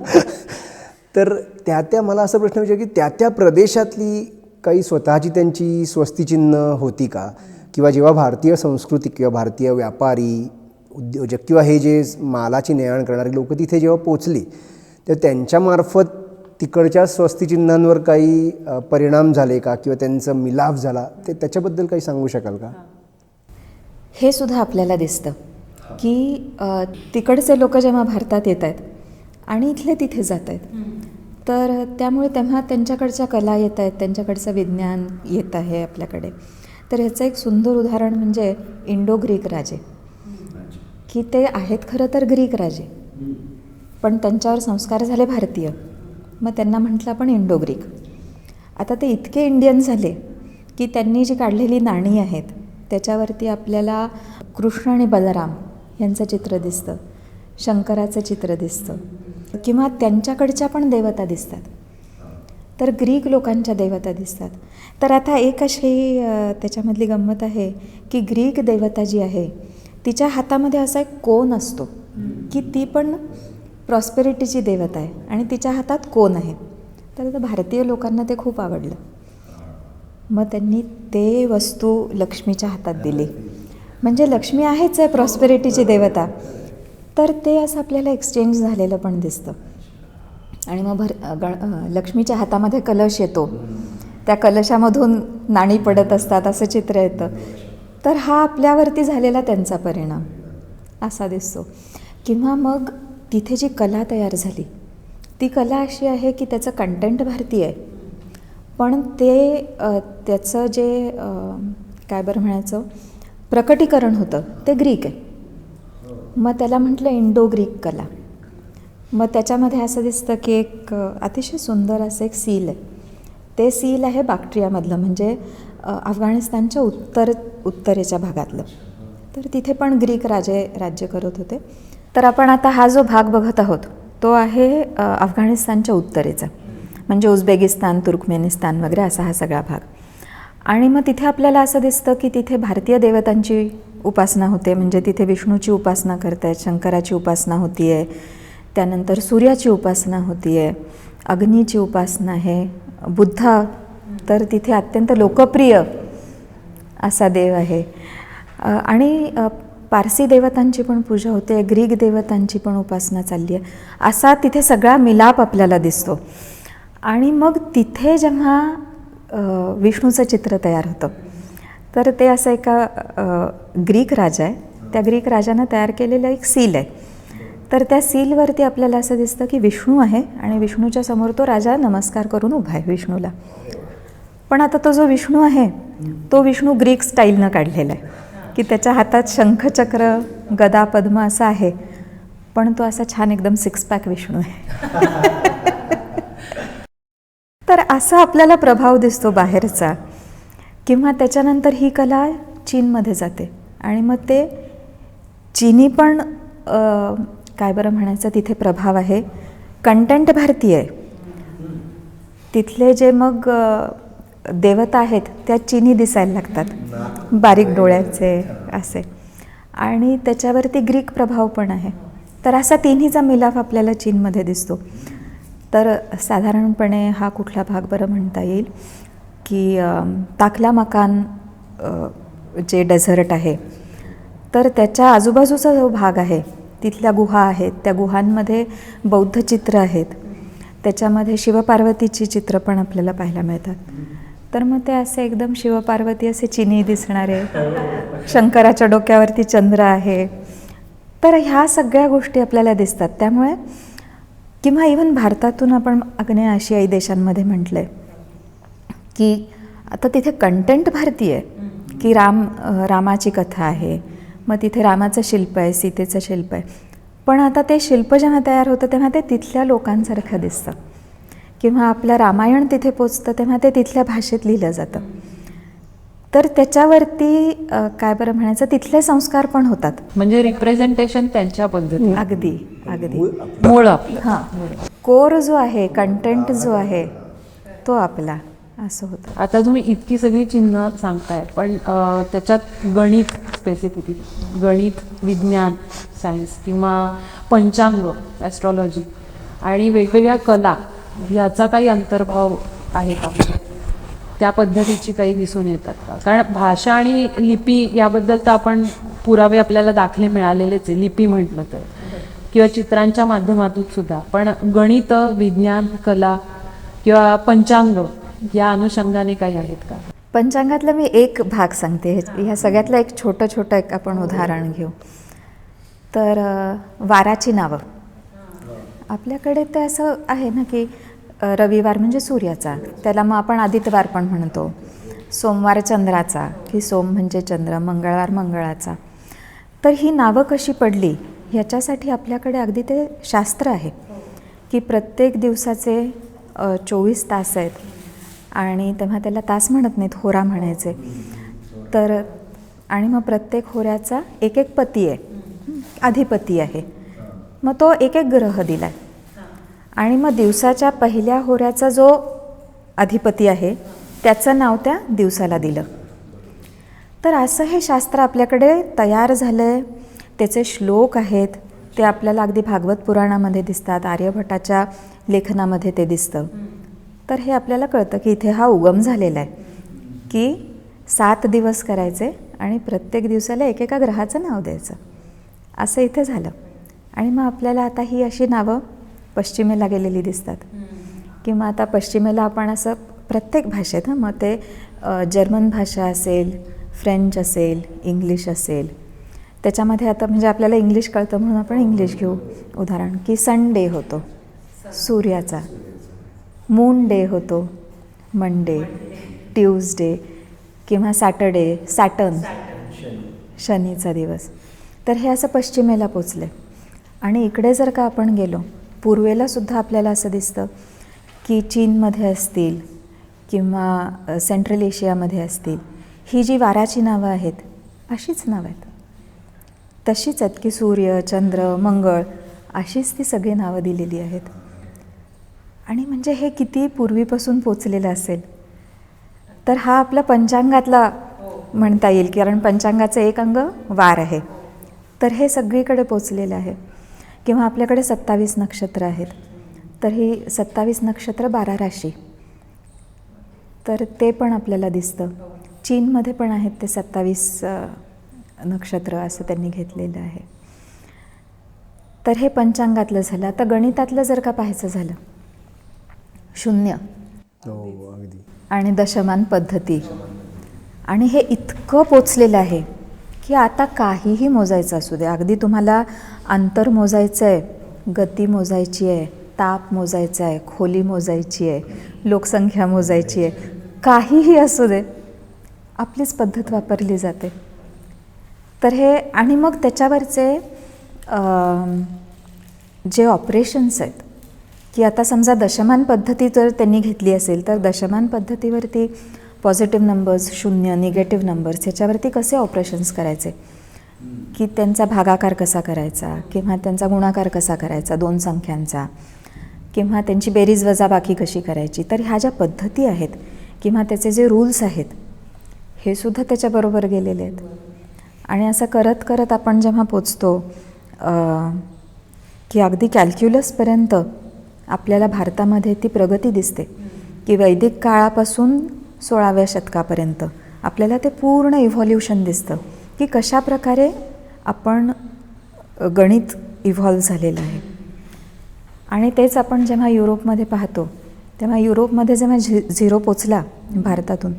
तर त्या मला असा प्रश्न विचार की त्या प्रदेशातली काही स्वतःची त्यांची स्वस्तिचिन्ह होती का? किंवा जेव्हा भारतीय संस्कृती किंवा भारतीय व्यापारी उद्योजक किंवा हे जे मालाची ने-आण करणारे लोक तिथे जेव्हा पोचली तर त्यांच्यामार्फत तिकडच्या स्वस्तिचिन्हांवर काही परिणाम झाले का किंवा त्यांचा मिलाफ झाला ते त्याच्याबद्दल काही सांगू शकाल का? हे सुद्धा आपल्याला दिसतं की तिकडचे लोक जेव्हा भारतात येत आहेत आणि इथले तिथे जात आहेत तर त्यामुळे तेव्हा त्यांच्याकडच्या कला येत आहेत, त्यांच्याकडचं विज्ञान येत आहे आपल्याकडे. तर ह्याचं एक सुंदर उदाहरण म्हणजे इंडो ग्रीक राजे, की ते आहेत खरं तर ग्रीक राजे पण त्यांच्यावर संस्कार झाले भारतीय, मग त्यांना म्हटलं आपण इंडो ग्रीक. आता ते इतके इंडियन झाले की त्यांनी जी काढलेली नाणी आहेत त्याच्यावरती आपल्याला कृष्ण आणि बलराम यांचं चित्र दिसतं, शंकराचं चित्र दिसतं किंवा त्यांच्याकडच्या पण देवता दिसतात. तर ग्रीक लोकांच्या देवता दिसतात. तर आता एक अशी त्याच्यामधली गंमत आहे की ग्रीक देवता जी आहे तिच्या हातामध्ये असा एक कोन असतो की ती पण प्रॉस्पेरिटीची देवता आहे आणि तिच्या हातात कोण आहे. तर भारतीय लोकांना ते खूप आवडलं. मग त्यांनी ते वस्तू लक्ष्मीच्या हातात दिली. म्हणजे लक्ष्मी आहेच आहे प्रॉस्पेरिटीची देवता, तर ते असं आपल्याला एक्सचेंज झालेलं पण दिसतं. आणि मग लक्ष्मीच्या हातामध्ये कलश येतो, त्या कलशामधून नाणी पडत असतात असं चित्र येतं. तर हा आपल्यावरती झालेला त्यांचा परिणाम असा दिसतो. किंवा मग तिथे जी कला तयार झाली ती कला अशी आहे की त्याचं कंटेंट भारतीय आहे, पण ते त्याचं जे काय बरं म्हणायचं प्रकटीकरण होतं ते ग्रीक आहे. मग त्याला म्हटलं इंडो ग्रीक कला. मग त्याच्यामध्ये असं दिसतं की एक अतिशय सुंदर असं एक सील आहे. ते सील आहे बाक्ट्रियामधलं, म्हणजे अफगाणिस्तानच्या उत्तरेच्या भागातलं. तर तिथे पण ग्रीक राजे राज्य करत होते. तर आपण आता हा जो भाग बघत आहोत तो आहे अफगाणिस्तानच्या उत्तरेचा, म्हणजे उझबेकिस्तान, तुर्कमेनिस्तान वगैरे असा हा सगळा भाग. आणि मग तिथे आपल्याला असं दिसतं की तिथे भारतीय देवतांची उपासना होते, म्हणजे तिथे विष्णूची उपासना करतायत, शंकराची उपासना होती आहे, त्यानंतर सूर्याची उपासना होती आहे, अग्नीची उपासना आहे, बुद्ध तर तिथे अत्यंत लोकप्रिय असा देव आहे. आणि पारसी देवतांची पण पूजा होते, ग्रीक देवतांची पण उपासना चालली आहे. असा तिथे सगळा मिलाप आपल्याला दिसतो. आणि मग तिथे जेव्हा विष्णूचं चित्र तयार होतं तर ते असं एका ग्रीक राजा आहे, त्या ग्रीक राजानं तयार केलेलं एक सील आहे. तर त्या सीलवरती आपल्याला असं दिसतं की विष्णू आहे आणि विष्णूच्या समोर तो राजा नमस्कार करून उभा आहे विष्णूला. पण आता तो जो विष्णू आहे तो विष्णू ग्रीक स्टाईलनं काढलेला आहे की त्याच्या हातात शंखचक्र, गदा, पद्म असं आहे, पण तो असा छान एकदम सिक्स पॅक विष्णू आहे. तर असा आपल्याला प्रभाव दिसतो बाहेरचा. किंवा त्याच्यानंतर ही कला चीनमध्ये जाते आणि मग ते चीनी पण काय बरं म्हणायचं तिथे प्रभाव आहे. कंटेंट भारतीय आहे. तिथले जे मग देवता आहेत त्या चीनी दिसायला लागतात, बारीक डोळ्याचे असे, आणि त्याच्यावरती ग्रीक प्रभाव पण आहे. तर असा तिन्हीचा मिलाफ आपल्याला चीनमध्ये दिसतो. तर साधारणपणे हा कुठला भाग बरं म्हणता येईल की ताकला मकान जे डेझर्ट आहे तर त्याच्या आजूबाजूचा जो भाग आहे तिथल्या गुहा आहेत, त्या गुहांमध्ये बौद्ध चित्र आहेत, त्याच्यामध्ये शिवपार्वतीची चित्र पण आपल्याला पाहायला मिळतात. तर मग ते असे एकदम शिवपार्वती असे चिनी दिसणारे, शंकराच्या डोक्यावरती चंद्र आहे. तर ह्या सगळ्या गोष्टी आपल्याला दिसतात. त्यामुळे किंवा इव्हन भारतातून आपण आग्नेय आशियाई देशांमध्ये म्हटलं आहे की आता तिथे कंटेंट भारतीय आहे की रामाची कथा आहे, मग तिथे रामाचं शिल्प आहे, सीतेचं शिल्प आहे, पण आता ते शिल्प जेव्हा तयार होतं तेव्हा ते तिथल्या लोकांसारखं दिसतं. किंवा आपलं रामायण तिथे पोचतं तेव्हा ते तिथल्या भाषेत लिहिलं जातं. तर त्याच्यावरती काय बरं म्हणायचं तिथले संस्कार पण होतात. म्हणजे रिप्रेझेंटेशन त्यांच्या पद्धतीने अगदी अगदी मूळ आपलं. हां, कोर जो आहे, कंटेंट जो आहे तो आपला असं होतं. आता तुम्ही इतकी सगळी चिन्ह सांगताय, पण त्याच्यात गणित स्पेसिफिकली, गणित, विज्ञान, सायन्स किंवा पंचांग, ॲस्ट्रॉलॉजी आणि वेगवेगळ्या कला याचा काही अंतर्भाव आहे का? त्या पद्धतीची काही दिसून येतात का? कारण भाषा आणि लिपी याबद्दल तर आपण पुरावे आपल्याला दाखले मिळालेलेच आहे, लिपी म्हटलं तर, किंवा चित्रांच्या माध्यमातून सुद्धा. पण गणित, विज्ञान, कला किंवा पंचांग या अनुषंगाने काही आहेत का? पंचांगातला मी एक भाग सांगते. ह्या सगळ्यातलं एक छोटं एक आपण उदाहरण घेऊ. तर वाराची नावं आपल्याकडे ते असं आहे ना की रविवार म्हणजे सूर्याचा, त्याला मग आपण आदित्यवार पण म्हणतो. सोमवार चंद्राचा की सोम म्हणजे चंद्र, मंगळवार मंगळाचा. तर ही नावं कशी पडली ह्याच्यासाठी आपल्याकडे अगदी ते शास्त्र आहे की प्रत्येक दिवसाचे 24 तास आहेत आणि तेव्हा त्याला तास म्हणत नाहीत, होरा म्हणायचे. तर आणि मग प्रत्येक होऱ्याचा एक पती आहे, अधिपती आहे, मग तो एक ग्रह दिला आहे. आणि मग दिवसाच्या पहिल्या होऱ्याचा जो अधिपती आहे त्याचं नाव त्या दिवसाला दिलं. तर असं हे शास्त्र आपल्याकडे तयार झालं आहे. त्याचे श्लोक आहेत, ते आपल्याला अगदी भागवत पुराणामध्ये दिसतात, आर्यभटाच्या लेखनामध्ये ते दिसतं. तर हे आपल्याला कळतं की इथे हा उगम झालेला आहे की 7 दिवस करायचे आणि प्रत्येक दिवसाला एकेका ग्रहाचं नाव द्यायचं, असं इथे झालं. आणि मग आपल्याला आता ही अशी नावं पश्चिमेला गेलेली दिसतात. किंवा आता पश्चिमेला आपण असं प्रत्येक भाषेत मग ते जर्मन भाषा असेल, फ्रेंच असेल, इंग्लिश असेल, त्याच्यामध्ये आता म्हणजे आपल्याला इंग्लिश कळतं म्हणून आपण इंग्लिश घेऊ उदाहरण, की संडे होतो सूर्याचा, मून डे होतो मंडे, ट्यूजडे, किंवा सॅटर्डे सॅटर्न, शनीचा दिवस. तर हे असं पश्चिमेला पोचले. आणि इकडे जर का आपण गेलो पूर्वेला सुद्धा आपल्याला असं दिसतं की चीनमध्ये असतील किंवा सेंट्रल एशियामध्ये असतील, ही जी वाराची नावं आहेत अशीच नावं आहेत, तशीच आहेत की सूर्य, चंद्र, मंगळ अशीच ती सगळी नावं दिलेली आहेत. आणि म्हणजे हे किती पूर्वीपासून पोचलेलं असेल. तर हा आपला पंचांगातला म्हणता येईल, कारण पंचांगाचं एक अंग वार आहे. तर हे सगळीकडे पोचलेलं आहे. किंवा आपल्याकडे 27 नक्षत्र आहेत, तर ही 27 नक्षत्र 12 राशी, तर ते पण आपल्याला दिसतं. चीनमध्ये पण आहेत ते 27 नक्षत्र असं त्यांनी घेतलेलं आहे. तर हे पंचांगातलं झालं. आता गणितातलं जर का पाहायचं झालं, 0 अगदी आणि दशमान पद्धती, आणि हे इतकं पोचलेलं आहे की आता काहीही मोजायचं असू दे, अगदी तुम्हाला अंतर मोजायचं आहे, गती मोजायची आहे, ताप मोजायचा आहे, खोली मोजायची आहे, लोकसंख्या मोजायची आहे, काहीही असू दे, आपलीच पद्धत वापरली जाते. तर हे, आणि मग त्याच्यावरचे जे ऑपरेशन्स आहेत, की आता समजा दशमान पद्धती जर त्यांनी घेतली असेल तर दशमान पद्धतीवरती पॉझिटिव्ह नंबर्स, 0, निगेटिव्ह नंबर्स, ह्याच्यावरती कसे ऑपरेशन्स करायचे, की त्यांचा भागाकार कसा करायचा किंवा त्यांचा गुणाकार कसा करायचा 2 संख्यांचा, किंवा त्यांची बेरीज वजाबाकी कशी करायची. तर ह्या ज्या पद्धती आहेत किंवा त्याचे जे रूल्स आहेत हे सुद्धा त्याच्याबरोबर गेलेले आहेत. आणि असं करत करत आपण जेव्हा पोचतो की अगदी कॅल्क्युलसपर्यंत आपल्याला भारतामध्ये ती प्रगती दिसते, की वैदिक काळापासून 16व्या शतकापर्यंत आपल्याला ते पूर्ण इव्हॉल्युशन दिसतं, की कशा प्रकारे आपण गणित इव्हॉल्व झालेलं आहे. आणि तेच आपण जेव्हा युरोपमध्ये पाहतो, तेव्हा युरोपमध्ये जेव्हा झिरो पोचला भारतातून,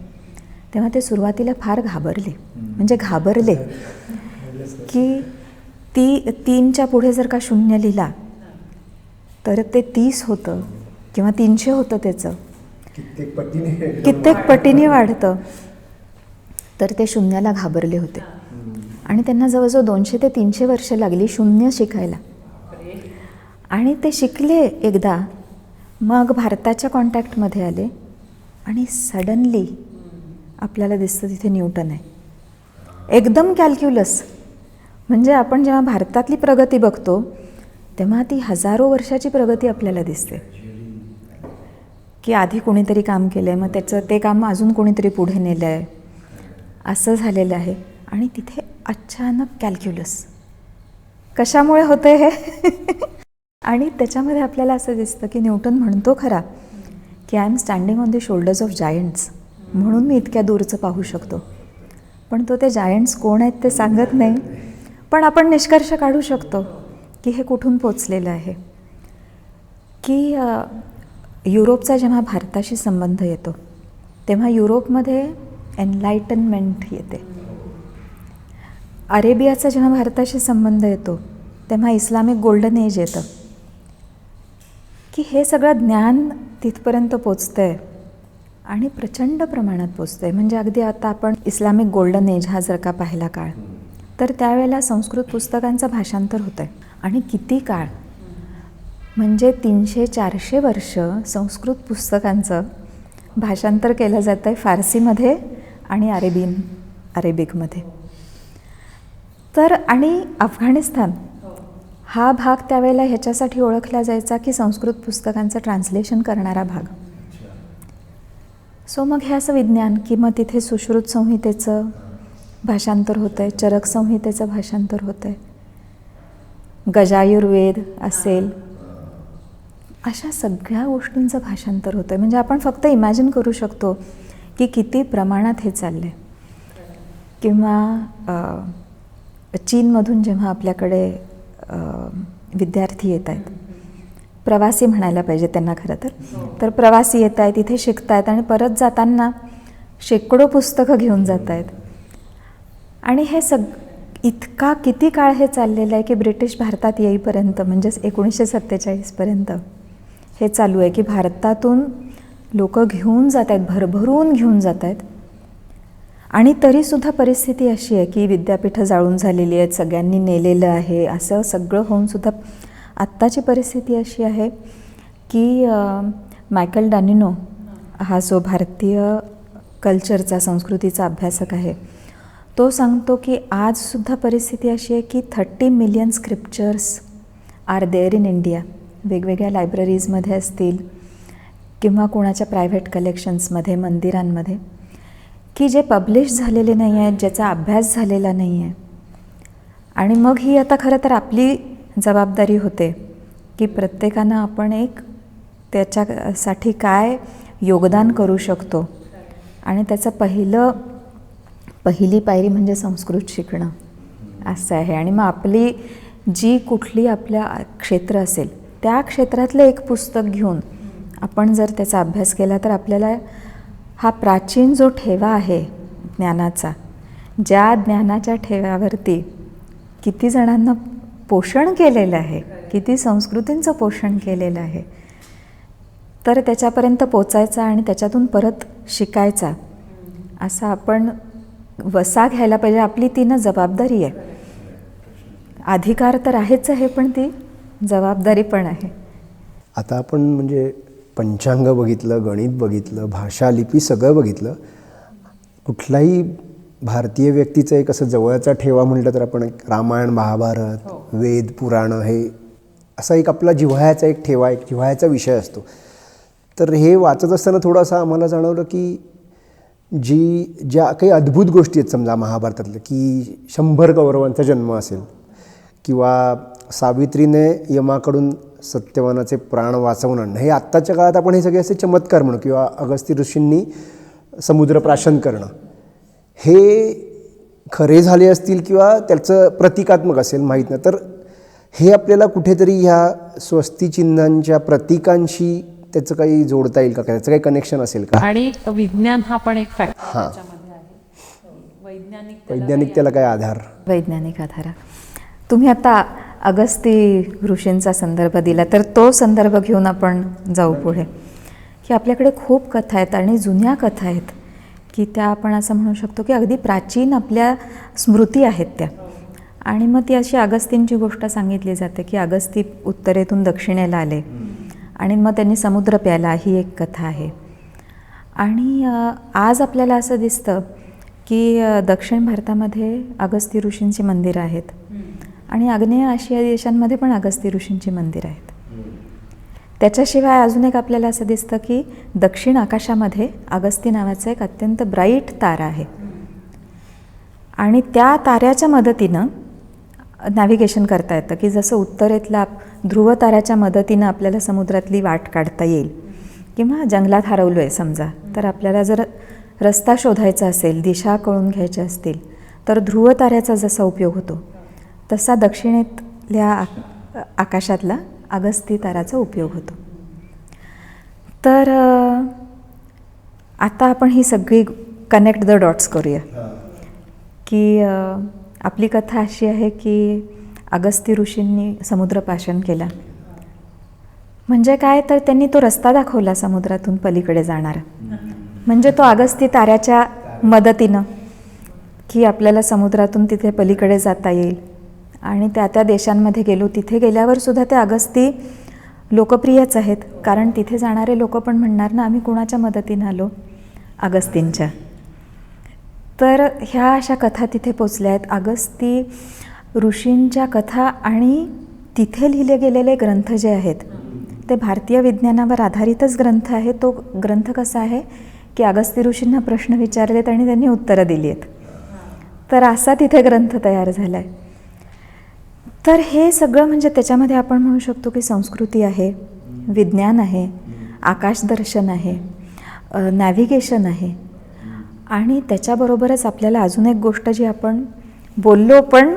तेव्हा ते सुरुवातीला फार घाबरले, म्हणजे घाबरले की 3च्या पुढे जर का 0 लिहिला तर ते 30 होतं किंवा 300 होतं, त्याचं कित्येक पटीने वाढतं. तर ते 0ला घाबरले होते आणि त्यांना जवळजवळ 200 ते 300 वर्ष लागली 0 शिकायला. आणि ते शिकले एकदा, मग भारताच्या कॉन्टॅक्टमध्ये आले आणि सडनली आपल्याला दिसतं तिथे न्यूटन आहे, एकदम कॅल्क्युलस. म्हणजे आपण जेव्हा भारतातली प्रगती बघतो तेव्हा ती हजारो वर्षाची प्रगती आपल्याला दिसते, की आधी कोणीतरी काम केलं आहे, मग त्याचं ते काम अजून कोणीतरी पुढे नेलं आहे, असं झालेलं आहे. आणि तिथे अचानक कॅल्क्युलस कशामुळे होतं हे आणि त्याच्यामध्ये आपल्याला असं दिसतं की न्यूटन म्हणतो खरा की I am standing on the shoulders of giants, म्हणून मी इतक्या दूरचं पाहू शकतो. पण तो ते जायंट्स कोण आहेत ते सांगत नाही. पण आपण निष्कर्ष काढू शकतो की हे कुठून पोचलेलं आहे, की युरोपचा जेव्हा भारताशी संबंध येतो तेव्हा युरोपमध्ये एनलाइटनमेंट येते. अरेबियाचा जेव्हा भारताशी संबंध येतो तेव्हा इस्लामिक गोल्डन एज येतं, की हे सगळं ज्ञान तिथपर्यंत पोचतं आहे आणि प्रचंड प्रमाणात पोचतं आहे. म्हणजे अगदी आता आपण इस्लामिक गोल्डन एज हा जर का पाहिला काळ, तर त्यावेळेला संस्कृत पुस्तकांचं भाषांतर होतं आहे. आणि किती काळ, म्हणजे 300-400 वर्ष संस्कृत पुस्तकांचं भाषांतर केलं जातं आहे फारसीमध्ये आणि अरेबिकमध्ये. तर आणि अफगाणिस्तान हा भाग त्यावेळेला ह्याच्यासाठी ओळखला जायचा की संस्कृत पुस्तकांचं ट्रान्सलेशन करणारा भाग. सो मग हे असं विज्ञान, की मग तिथे सुश्रुत संहितेचं भाषांतर होतं आहे, चरक संहितेचं भाषांतर होतं आहे. गजायुर्वेद असेल, अशा सगळ्या गोष्टींचं भाषांतर होतं आहे. म्हणजे आपण फक्त इमॅजिन करू शकतो की किती प्रमाणात हे चाललं आहे. किंवा चीनमधून जेव्हा आपल्याकडे विद्यार्थी येत आहेत, प्रवासी म्हणायला पाहिजे त्यांना खरं तर प्रवासी येत आहेत, इथे शिकत आहेत आणि परत जाताना शेकडो पुस्तकं घेऊन जात आहेत. आणि हे इतका किती काळ हे चाललेलं आहे की ब्रिटिश भारतात येईपर्यंत, म्हणजेच 1947पर्यंत हे चालू आहे की भारतातून लोक घेऊन जात आहेत, भरभरून घेऊन जात आहेत. आणि तरीसुद्धा परिस्थिती अशी आहे की विद्यापीठं जाळून झालेली आहेत, सगळ्यांनी नेलेलं आहे. असं सगळं होऊनसुद्धा आत्ताची परिस्थिती अशी आहे की मायकल डॅनिनो हा जो भारतीय कल्चरचा, संस्कृतीचा अभ्यासक आहे, तो सांगतो की आजसुद्धा परिस्थिती अशी आहे की 30 million scriptures are there in India. वेगवेगळ्या लायब्ररीजमध्ये असतील किंवा कोणाच्या प्रायव्हेट कलेक्शन्समध्ये, मंदिरांमध्ये, की जे पब्लिश झालेले नाही आहेत, ज्याचा अभ्यास झालेला नाही आहे. आणि मग ही आता खरं तर आपली जबाबदारी होते की प्रत्येकानं आपण एक त्याच्यासाठी काय योगदान करू शकतो. आणि त्याचं पहिली पायरी म्हणजे संस्कृत शिकणं असं आहे. आणि मग आपली जी कुठली आपल्या क्षेत्र असेल त्या क्षेत्रातलं एक पुस्तक घेऊन आपण जर त्याचा अभ्यास केला तर आपल्याला हा प्राचीन जो ठेवा आहे ज्ञानाचा, ज्या ज्ञानाच्या ठेव्यावरती किती जणांना पोषण केलेलं आहे, किती संस्कृतींचं पोषण केलेलं आहे, तर त्याच्यापर्यंत पोचायचा आणि त्याच्यातून परत शिकायचा असा आपण वसा घ्यायला पाहिजे. आपली ती ना जबाबदारी आहे. अधिकार तर आहेच आहे, पण ती जबाबदारी पण आहे. आता आपण म्हणजे पंचांग बघितलं, गणित बघितलं, भाषा, लिपी सगळं बघितलं. कुठलाही भारतीय व्यक्तीचं एक असं जवळचा ठेवा म्हटलं तर आपण एक रामायण, महाभारत, वेद, पुराणं, हे असा एक आपला जिव्हाळ्याचा एक ठेवा, एक जिव्हाळ्याचा विषय असतो. तर हे वाचत असताना थोडंसं आम्हाला जाणवलं की ज्या काही अद्भुत गोष्टी आहेत, समजा महाभारतातल्या की 100 कौरवांचा जन्म असेल, किंवा सावित्रीने यमाकडून सत्यवानाचे प्राण वाचवून आणणं, हे आत्ताच्या काळात आपण हे सगळे असे चमत्कार म्हणू, किंवा अगस्त्य ऋषींनी समुद्रप्राशन करणं, हे खरे झाले असतील किंवा त्याचं प्रतिकात्मक असेल माहीत नाही. तर हे आपल्याला कुठेतरी ह्या स्वस्तिचिन्हांच्या प्रतीकांशी त्याचं काही जोडता येईल का, त्याचं काही कनेक्शन असेल का? आणि विज्ञान हा पण एक फॅक्टर हां, त्याच्यामध्ये आहे. वैज्ञानिक त्याला काय आधार? वैज्ञानिक आधार. तुम्ही आता अगस्ती ऋषींचा संदर्भ दिला, तर तो संदर्भ घेऊन आपण जाऊ पुढे. की आपल्याकडे खूप कथा आहेत आणि जुन्या कथा आहेत की त्या आपण असं म्हणू शकतो की अगदी प्राचीन आपल्या स्मृती आहेत त्या. आणि मग ती अशी अगस्तींची गोष्ट सांगितली जाते की अगस्ती उत्तरेतून दक्षिणेला आले आणि मग त्यांनी समुद्र प्यायला, ही एक कथा आहे. आणि आज आपल्याला असं दिसतं की दक्षिण भारतामध्ये अगस्ती ऋषींची मंदिरं आहेत आणि आग्नेय आशिया देशांमध्ये पण अगस्ती ऋषींची मंदिरं आहेत. त्याच्याशिवाय अजून एक आपल्याला असं दिसतं की दक्षिण आकाशामध्ये अगस्ती नावाचा एक अत्यंत ब्राईट तारा आहे आणि त्या ताऱ्याच्या मदतीनं नॅव्हिगेशन करता येतं. की जसं उत्तरेतला ध्रुव ताऱ्याच्या मदतीनं आपल्याला समुद्रातली वाट काढता येईल, किंवा जंगलात हरवलो आहे समजा, तर आपल्याला जर रस्ता शोधायचा असेल, दिशा कळून घ्यायच्या असतील, तर ध्रुव ताऱ्याचा जसा उपयोग होतो तसा दक्षिणेतल्या आकाशातला अगस्ती ताराचा उपयोग होतो. तर आता आपण ही सगळी कनेक्ट द डॉट्स करूया. की आपली कथा अशी आहे की अगस्ती ऋषींनी समुद्रपाशन केला. म्हणजे काय, तर त्यांनी तो रस्ता दाखवला समुद्रातून पलीकडे जाणारा. म्हणजे तो अगस्ती ताऱ्याच्या मदतीनं की आपल्याला समुद्रातून तिथे पलीकडे जाता येईल. आणि त्या देशांमध्ये गेलो, तिथे गेल्यावर सुद्धा ते अगस्ती लोकप्रियच आहेत, कारण तिथे जाणारे लोक पण म्हणणार ना, आम्ही कुणाच्या मदतीनं आलो, अगस्तींच्या. तर ह्या अशा कथा तिथे पोचल्या आहेत. अगस्ती ऋषींच्या कथा आणि तिथे लिहिले गेलेले ग्रंथ जे आहेत ते भारतीय विज्ञानावर आधारितच ग्रंथ आहे. तो ग्रंथ कसा आहे की अगस्ती ऋषींना प्रश्न विचारलेत आणि त्यांनी उत्तरं दिली आहेत. तर असा तिथे ग्रंथ तयार झाला आहे. तर हे सगळं म्हणजे त्याच्यामध्ये आपण म्हणू शकतो की संस्कृती आहे, विज्ञान आहे, आकाशदर्शन आहे, नॅव्हिगेशन आहे आणि त्याच्याबरोबरच आपल्याला अजून एक गोष्ट जी आपण बोललो पण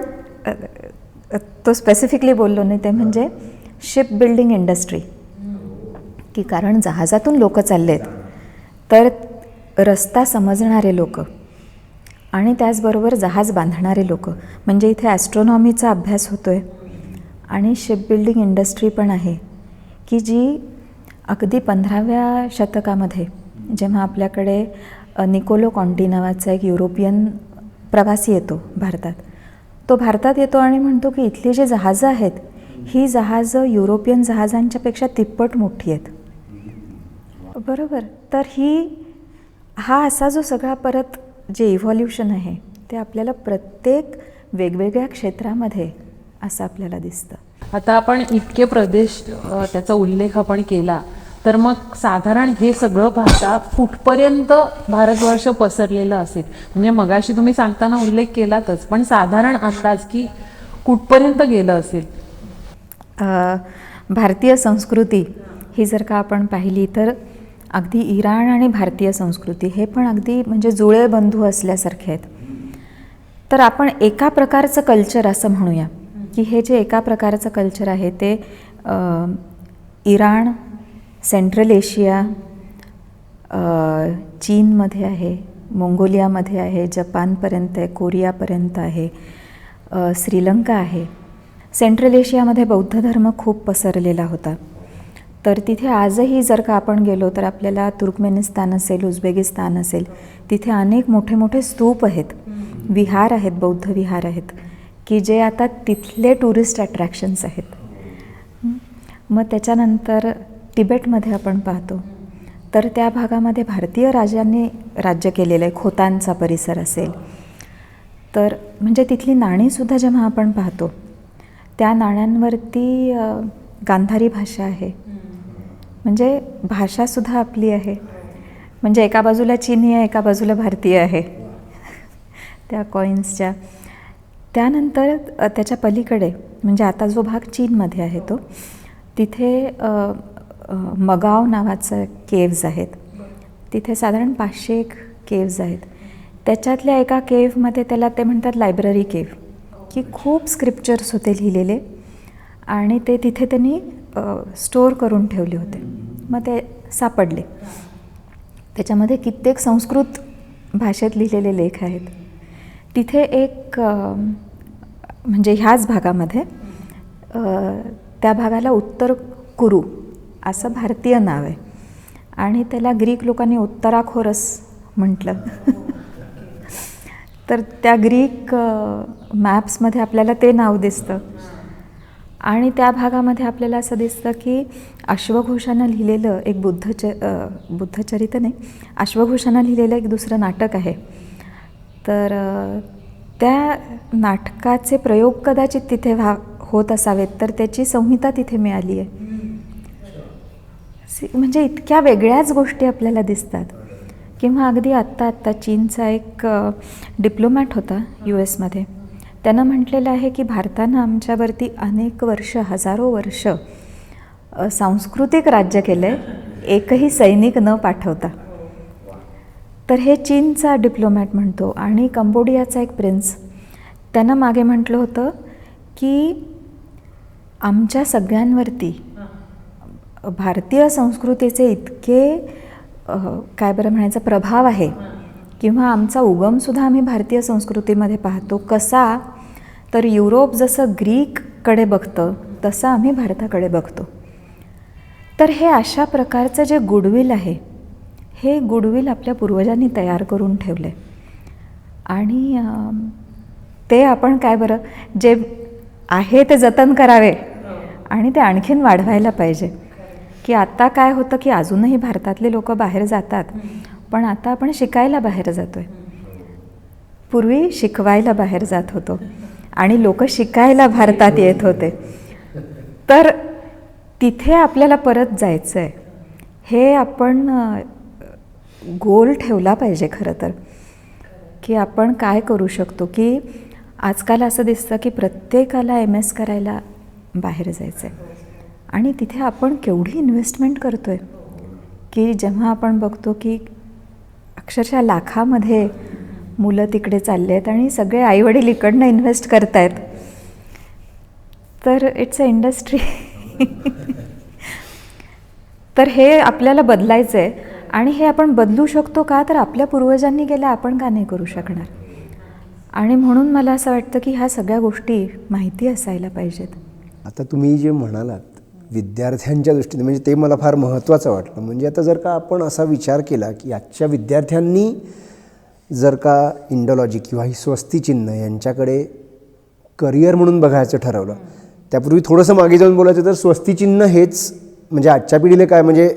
तो स्पेसिफिकली बोललो नाही, ते म्हणजे शिप बिल्डिंग इंडस्ट्री. की कारण जहाजातून लोक चाललेत तर रस्ता समजणारे लोक आणि त्याचबरोबर जहाज बांधणारे लोक, म्हणजे इथे ॲस्ट्रॉनॉमीचा अभ्यास होतो आहे आणि शिप बिल्डिंग इंडस्ट्री पण आहे की जी अगदी 15व्या शतकामध्ये जेव्हा आपल्याकडे निकोलो कॉन्टी नावाचा एक युरोपियन प्रवासी येतो भारतात, तो भारतात येतो आणि म्हणतो की इथली जी जहाजं आहेत ही जहाजं युरोपियन जहाजांच्यापेक्षा तिप्पट मोठी आहेत. बरोबर. तर हा असा जो सगळा परत जे इव्हॉल्युशन आहे ते आपल्याला प्रत्येक वेगवेगळ्या क्षेत्रामध्ये असं आपल्याला दिसतं. आता आपण इतके प्रदेश त्याचा उल्लेख आपण केला, तर मग साधारण हे सगळं पाहता कुठपर्यंत भारतवर्ष पसरलेलं असेल? म्हणजे मगाशी तुम्ही सांगताना उल्लेख केलातच, पण साधारण अंदाज की कुठपर्यंत गेलं असेल? भारतीय संस्कृती ही जर का आपण पाहिली तर अगदी इराण आणि भारतीय संस्कृती हे पण अगदी म्हणजे जुळे बंधू असल्यासारखे आहेत. तर आपण एका प्रकारचं कल्चर असं म्हणूया की हे जे एका प्रकारचं कल्चर आहे ते इराण, सेंट्रल एशिया, चीनमध्ये आहे, मंगोलियामध्ये आहे, जपानपर्यंत आहे, कोरियापर्यंत आहे, श्रीलंका आहे. सेंट्रल एशियामध्ये बौद्ध धर्म खूप पसरलेला होता. तर तिथे आजही जर का आपण गेलो तर आपल्याला तुर्कमेनिस्तान असेल, उझबेकिस्तान असेल, तिथे अनेक मोठे मोठे स्तूप आहेत, विहार आहेत, बौद्ध विहार आहेत की जे आता तिथले टुरिस्ट अट्रॅक्शन्स आहेत. मग त्याच्यानंतर तिबेटमध्ये आपण पाहतो तर त्या भागामध्ये भारतीय राजांनी राज्य केलेलं आहे. खोतांचा परिसर असेल तर म्हणजे तिथली नाणीसुद्धा जेव्हा आपण पाहतो त्या नाण्यांवरती गांधारी भाषा आहे, म्हणजे भाषासुद्धा आपली आहे. म्हणजे एका बाजूला चीनी आहे, एका बाजूला भारतीय आहे त्या कॉईन्सच्या. त्यानंतर त्याच्या पलीकडे म्हणजे आता जो भाग चीनमध्ये आहे तो तिथे मगाव नावाचं केव्ज आहेत. तिथे साधारण 500 केव्ज आहेत. त्याच्यातल्या एका केव्हमध्ये त्याला ते म्हणतात लायब्ररी केव्ह, की खूप स्क्रिप्चर्स होते लिहिलेले आणि ते तिथे त्यांनी स्टोअर करून ठेवले होते. मग ते सापडले. त्याच्यामध्ये कित्येक संस्कृत भाषेत लिहिलेले लेख आहेत. तिथे एक म्हणजे ह्याच भागामध्ये त्या भागाला उत्तर कुरू असं भारतीय नाव आहे आणि त्याला ग्रीक लोकांनी उत्तराखोरस म्हटलं. तर त्या ग्रीक मॅप्समध्ये आपल्याला ते नाव दिसतं आणि त्या भागामध्ये आपल्याला असं दिसतं की अश्वघोषानं लिहिलेलं एक बुद्धचरित्र नाही, अश्वघोषानं लिहिलेलं एक दुसरं नाटक आहे. तर त्या नाटकाचे प्रयोग कदाचित तिथे होत असावेत, तर त्याची संहिता तिथे मिळाली आहे. म्हणजे इतक्या वेगळ्याच गोष्टी आपल्याला दिसतात. किंवा अगदी आत्ता चीनचा एक डिप्लोमॅट होता US मध्ये, त्यानं म्हटलेलं आहे की भारतानं आमच्यावरती अनेक वर्ष, हजारो वर्ष सांस्कृतिक राज्य केलं आहे, एकही सैनिक न पाठवता. तर हे चीनचा डिप्लोमॅट म्हणतो. आणि कंबोडियाचा एक प्रिन्स, त्यानं मागे म्हटलं होतं की आमच्या सगळ्यांवरती भारतीय संस्कृतीचे इतके काय बरं म्हणायचं प्रभाव आहे किंवा आमचा उगमसुद्धा आम्ही भारतीय संस्कृतीमध्ये पाहतो. कसा तर युरोप जसं ग्रीककडे बघतं तसं आम्ही भारताकडे बघतो. तर हे अशा प्रकारचं जे गुडविल आहे, हे गुडविल आपल्या पूर्वजांनी तयार करून ठेवलं आहे. आणि ते आपण काय बरं जे आहे ते जतन करावे आणि ते आणखीन वाढवायला पाहिजे. की आता काय होतं की अजूनही भारतातले लोक बाहेर जातात, पण आता आपण शिकायला बाहेर जातो आहे. पूर्वी शिकवायला बाहेर जात होतो आणि लोक शिकायला भारतात येत होते. तर तिथे आपल्याला परत जायचं आहे. हे आपण गोल ठेवला पाहिजे खरं तर, की आपण काय करू शकतो. की आजकाल असं दिसतं की प्रत्येकाला MS करायला बाहेर जायचं आहे आणि तिथे आपण केवढी इन्व्हेस्टमेंट करतो आहे की जेव्हा आपण बघतो की अक्षरशः लाखामध्ये मुलं तिकडे चालले आहेत आणि सगळे आईवडील इकडनं इन्व्हेस्ट करत आहेत. तर इट्स अ इंडस्ट्री. तर हे आपल्याला बदलायचं आहे आणि हे आपण बदलू शकतो का, तर आपल्या पूर्वजांनी केलं, आपण का नाही करू शकणार. आणि म्हणून मला असं वाटतं की ह्या सगळ्या गोष्टी माहिती असायला पाहिजेत. आता तुम्ही जे म्हणालात विद्यार्थ्यांच्या दृष्टीने, म्हणजे ते मला फार महत्त्वाचं वाटलं. म्हणजे आता जर का आपण असा विचार केला की आजच्या विद्यार्थ्यांनी जर का इंडॉलॉजी किंवा ही स्वस्तिचिन्ह यांच्याकडे करिअर म्हणून बघायचं ठरवलं, त्यापूर्वी थोडंसं मागे जाऊन बोलायचं तर स्वस्तिचिन्ह हेच म्हणजे आजच्या पिढीला काय, म्हणजे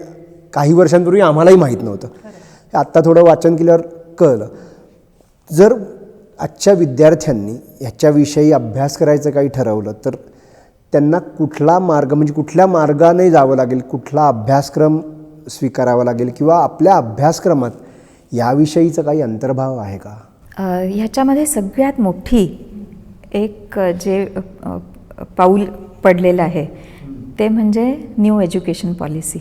काही वर्षांपूर्वी आम्हालाही माहीत नव्हतं. आत्ता थोडं वाचन केल्यावर कळलं. जर आजच्या विद्यार्थ्यांनी ह्याच्याविषयी अभ्यास करायचं काही ठरवलं तर त्यांना कुठला मार्ग, म्हणजे कुठल्या मार्गाने जावं लागेल, कुठला अभ्यासक्रम स्वीकारावा लागेल किंवा आपल्या अभ्यासक्रमात याविषयीचा काही अंतर्भाव आहे का? ह्याच्यामध्ये सगळ्यात मोठी एक जे पाऊल पडलेलं आहे ते म्हणजे न्यू एज्युकेशन पॉलिसी,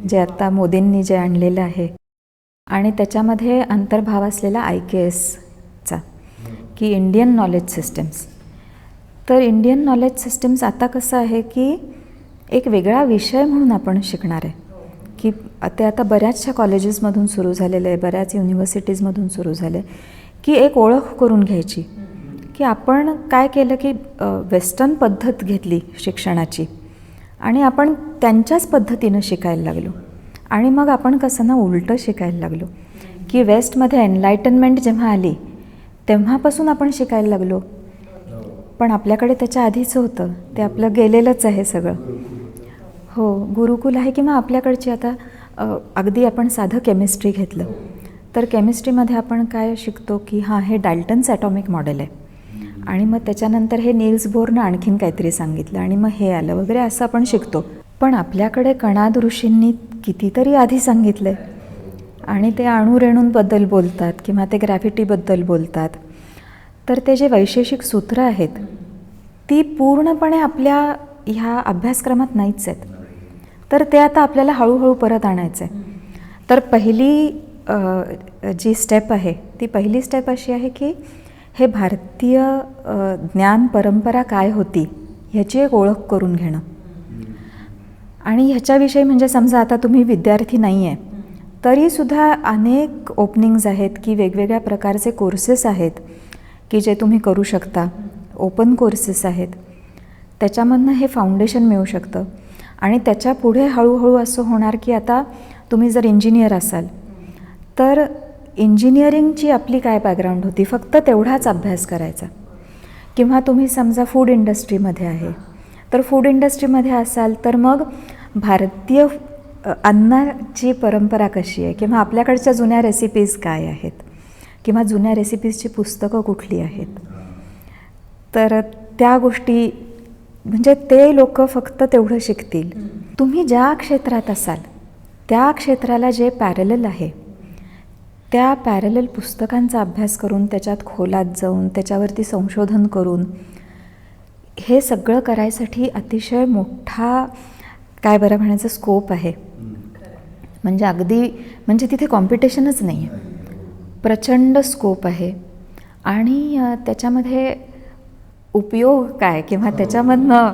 जे आत्ता मोदींनी जे आणलेलं आहे आणि त्याच्यामध्ये अंतर्भाव असलेला IKSचा की इंडियन नॉलेज सिस्टम्स. तर इंडियन नॉलेज सिस्टम्स आता कसं आहे की एक वेगळा विषय म्हणून आपण शिकणार आहे की ते आता बऱ्याचशा कॉलेजेसमधून सुरू झालेलं आहे, बऱ्याच युनिव्हर्सिटीजमधून सुरू झालं आहे की एक ओळख करून घ्यायची की आपण काय केलं की वेस्टर्न पद्धत घेतली शिक्षणाची आणि आपण त्यांच्याच पद्धतीनं शिकायला लागलो आणि मग आपण कसं ना उलटं शिकायला लागलो की वेस्टमध्ये एनलायटनमेंट जेव्हा आली तेव्हापासून आपण शिकायला लागलो, पण आपल्याकडे त्याच्या आधीचं होतं ते आपलं गेलेलंच आहे सगळं. हो, गुरुकुल आहे किंवा आपल्याकडची आता अगदी आपण साधं केमिस्ट्री घेतलं तर केमिस्ट्रीमध्ये आपण काय शिकतो की हां, हे डाल्टन्स ॲटॉमिक मॉडेल आहे आणि मग त्याच्यानंतर हे नील्स बोरनं आणखीन काहीतरी सांगितलं आणि मग हे आलं वगैरे असं आपण शिकतो. पण आपल्याकडे कणाद ऋषींनी कितीतरी आधी सांगितलं आहे आणि ते अणुरेणूंबद्दल बोलतात किंवा ते ग्रॅव्हिटीबद्दल बोलतात. तर ते जे वैशेषिक सूत्र आहेत ती पूर्णपणे आपल्या ह्या अभ्यासक्रमात नाहीच आहेत. तर ते आता आपल्याला हळूहळू परत आणायचं आहे. तर पहिली जी स्टेप आहे ती पहिली स्टेप अशी आहे की हे भारतीय ज्ञान परंपरा काय होती ह्याची एक ओळख करून घेणं. आणि ह्याच्याविषयी म्हणजे समजा आता तुम्ही विद्यार्थी नाही आहे तरीसुद्धा अनेक ओपनिंग्ज आहेत की वेगवेगळ्या प्रकारचे कोर्सेस आहेत की जे तुम्ही करू शकता. ओपन कोर्सेस आहेत, त्याच्यामधनं हे फाउंडेशन मिळू शकतं आणि त्याच्या पुढे हळूहळू असं होणार की आता तुम्ही जर इंजिनियर असाल तर इंजिनिअरिंगची आपली काय बॅकग्राऊंड होती फक्त तेवढाच अभ्यास करायचा. किंवा तुम्ही समजा फूड इंडस्ट्रीमध्ये आहे तर फूड इंडस्ट्रीमध्ये असाल तर मग भारतीय अन्नाची परंपरा कशी आहे किंवा आपल्याकडच्या जुन्या रेसिपीज काय आहेत किंवा जुन्या रेसिपीजची पुस्तकं कुठली आहेत. तर त्या गोष्टी म्हणजे ते लोक फक्त तेवढं शिकतील. तुम्ही ज्या क्षेत्रात असाल त्या क्षेत्राला जे पॅरलल आहे त्या पॅरलल पुस्तकांचा अभ्यास करून त्याच्यात खोलात जाऊन त्याच्यावरती संशोधन करून हे सगळं करायसाठी अतिशय मोठा काय बरं म्हणायचं स्कोप आहे. म्हणजे अगदी म्हणजे तिथे कॉम्पिटिशनच नाही आहे, प्रचंड स्कोप आहे. आणि त्याच्यामध्ये उपयोग काय किंवा त्याच्यामधनं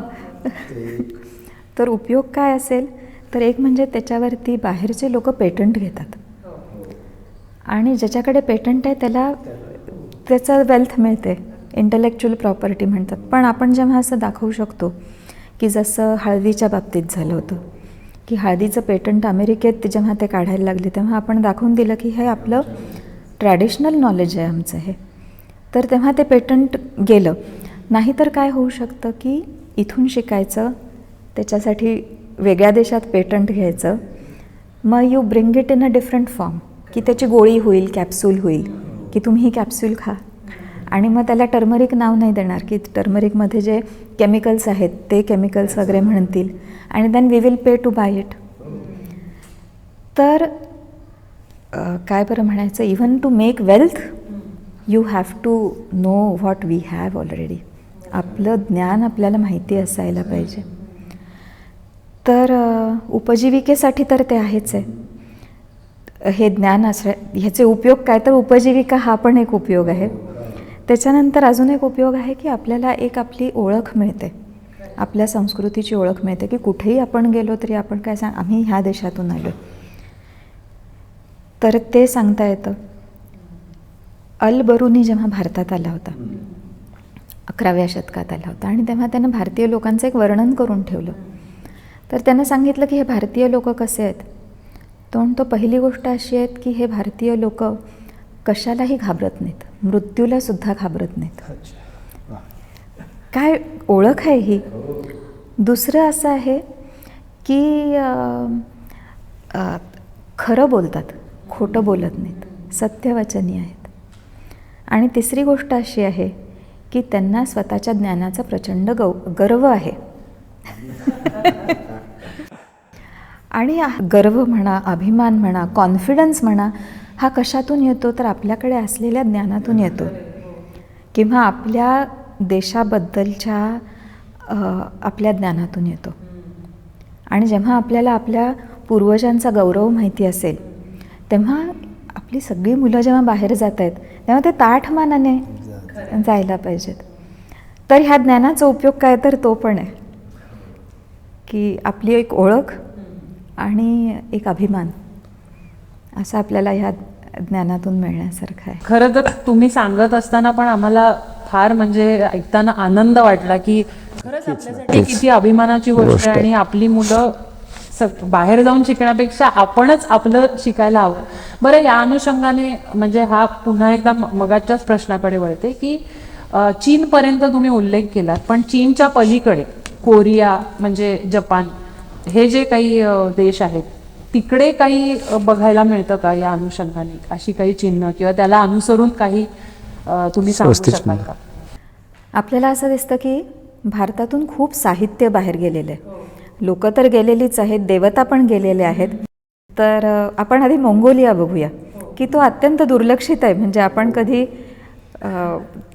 तर उपयोग काय असेल तर एक म्हणजे त्याच्यावरती बाहेरचे लोक पेटंट घेतात आणि ज्याच्याकडे पेटंट आहे त्याला त्याचं वेल्थ मिळते, इंटलेक्च्युअल प्रॉपर्टी म्हणतात. पण आपण जेव्हा असं दाखवू शकतो की जसं हळदीच्या बाबतीत झालं होतं की हळदीचं पेटंट अमेरिकेत जेव्हा ते काढायला लागले तेव्हा आपण दाखवून दिलं की हे आपलं ट्रॅडिशनल नॉलेज आहे आमचं हे, तर तेव्हा ते पेटंट गेलं. नाहीतर काय होऊ शकतं की इथून शिकायचं, त्याच्यासाठी वेगळ्या देशात पेटंट घ्यायचं, मग you bring it in a different form की त्याची गोळी होईल, कॅप्सूल होईल की तुम्ही ही कॅप्सूल खा आणि मग त्याला टर्मरिक नाव नाही देणार की टर्मरिकमध्ये जे केमिकल्स आहेत ते केमिकल्स वगैरे म्हणतील आणि then we will pay to buy it. तर काय बरं म्हणायचं, even to make wealth you have to know what we have already. आपलं ज्ञान आपल्याला माहिती असायला पाहिजे. तर उपजीविकेसाठी तर ते आहेच आहे. हे ज्ञान ह्याचे उपयोग काय, तर उपजीविका हा पण एक उपयोग आहे. त्याच्यानंतर अजून एक उपयोग आहे की आपल्याला एक आपली ओळख मिळते, आपल्या संस्कृतीची ओळख मिळते, की कुठेही आपण गेलो तरी आपण काय आम्ही ह्या देशातून आलो, तर ते सांगता येतं. अल बरुनी जेव्हा भारतात आला होता, 11व्या शतकात आला होता, आणि तेव्हा त्यानं भारतीय लोकांचं एक वर्णन करून ठेवलं. तर त्यानं सांगितलं की हे भारतीय लोक कसे आहेत. तो म्हणतो पहिली गोष्ट अशी आहेत की हे भारतीय लोक कशालाही घाबरत नाहीत, मृत्यूला सुद्धा घाबरत नाहीत. काय ओळख आहे ही. दुसरं असं आहे की खरं बोलतात, खोटं बोलत नाहीत, सत्यवचनी आहेत. आणि तिसरी गोष्ट अशी आहे की त्यांना स्वतःच्या ज्ञानाचा प्रचंड गर्व आहे. आणि गर्व म्हणा, अभिमान म्हणा, कॉन्फिडन्स म्हणा, हा कशातून येतो, तर आपल्याकडे असलेल्या ज्ञानातून येतो, किंवा आपल्या देशाबद्दलच्या आपल्या ज्ञानातून येतो. आणि जेव्हा आपल्याला आपल्या पूर्वजांचा गौरव माहिती असेल, तेव्हा आपली सगळी मुलं जेव्हा बाहेर जात आहेत तेव्हा ते ताठ मानाने जायला पाहिजेत. तर ह्या ज्ञानाचा उपयोग काय, तर तो पण आहे की आपली एक ओळख आणि एक अभिमान असं आपल्याला ह्या ज्ञानातून मिळण्यासारखं आहे. खरं तर तुम्ही सांगत असताना पण आम्हाला फार म्हणजे ऐकताना आनंद वाटला की खरंच आपल्यासाठी किती अभिमानाची गोष्ट आहे. आणि आपली मुलं बाहेर जाऊन शिकण्यापेक्षा आपणच आपलं शिकायला हवं. बरं, या अनुषंगाने म्हणजे हा पुन्हा एकदा मगाच्याच प्रश्नाकडे वळते की चीनपर्यंत तुम्ही उल्लेख केलात, पण चीनच्या पलीकडे कोरिया म्हणजे जपान हे जे काही देश आहेत तिकडे काही बघायला मिळतं का या अनुषंगाने, अशी काही चिन्ह किंवा त्याला अनुसरून काही तुम्ही सांगू शकाल का? आपल्याला असं दिसतं की भारतातून खूप साहित्य बाहेर गेलेलं आहे. लोक तर गेलेलीच आहेत, देवता पण गेलेले आहेत. तर आपण आधी मंगोलिया बघूया की तो अत्यंत दुर्लक्षित आहे. म्हणजे आपण कधी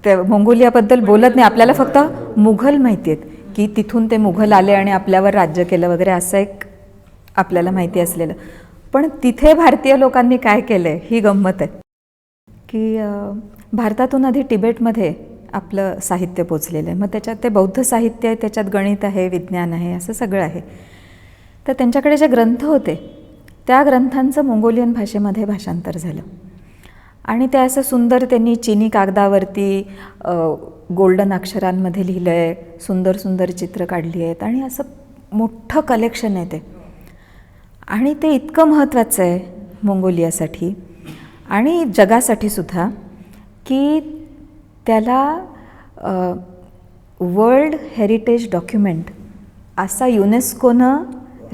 त्या मंगोलियाबद्दल बोलत नाही. आपल्याला फक्त मुघल माहिती आहेत की तिथून ते मुघल आले आणि आपल्यावर राज्य केलं वगैरे, असं एक आपल्याला माहिती असलेलं. पण तिथे भारतीय लोकांनी काय केलं आहे ही गंमत आहे की भारतातून आधी तिबेटमध्ये आपलं साहित्य पोचलेलं आहे. मग त्याच्यात ते बौद्ध साहित्य आहे, त्याच्यात गणित आहे, विज्ञान आहे, असं सगळं आहे. तर त्यांच्याकडे जे ग्रंथ होते त्या ग्रंथांचं मंगोलियन भाषेमध्ये भाषांतर झालं. आणि ते असं सुंदर त्यांनी चिनी कागदावरती गोल्डन अक्षरांमध्ये लिहिलं आहे, सुंदर सुंदर चित्र काढली आहेत, आणि असं मोठं कलेक्शन आहे ते. आणि ते इतकं महत्त्वाचं आहे मंगोलियासाठी आणि जगासाठी सुद्धा की त्याला वर्ल्ड हेरिटेज डॉक्युमेंट असा युनेस्कोनं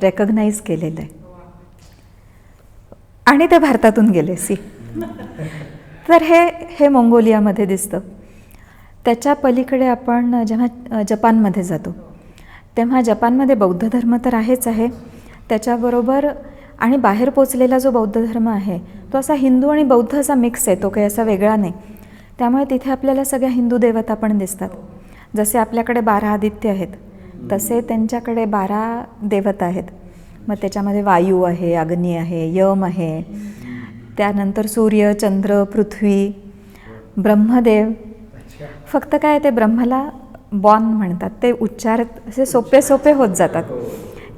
रेकग्नाईज केलेलं आहे. आणि ते भारतातून गेले तर हे मंगोलियामध्ये दिसतं. त्याच्या पलीकडे आपण जेव्हा जपानमध्ये जातो तेव्हा जपानमध्ये बौद्ध धर्म तर आहेच आहे, त्याच्याबरोबर आणि बाहेर पोचलेला जो बौद्ध धर्म आहे तो असा हिंदू आणि बौद्ध असा मिक्स आहे, तो काही असा वेगळा नाही. त्यामुळे तिथे आपल्याला सगळ्या हिंदू देवता पण दिसतात. जसे आपल्याकडे 12 आदित्य आहेत तसे त्यांच्याकडे 12 देवता आहेत. मग त्याच्यामध्ये वायू आहे, अग्नी आहे, यम आहे, त्यानंतर सूर्य, चंद्र, पृथ्वी, ब्रह्मदेव. फक्त काय ते ब्रह्माला बॉन म्हणतात, ते उच्चार असे सोपे सोपे होत जातात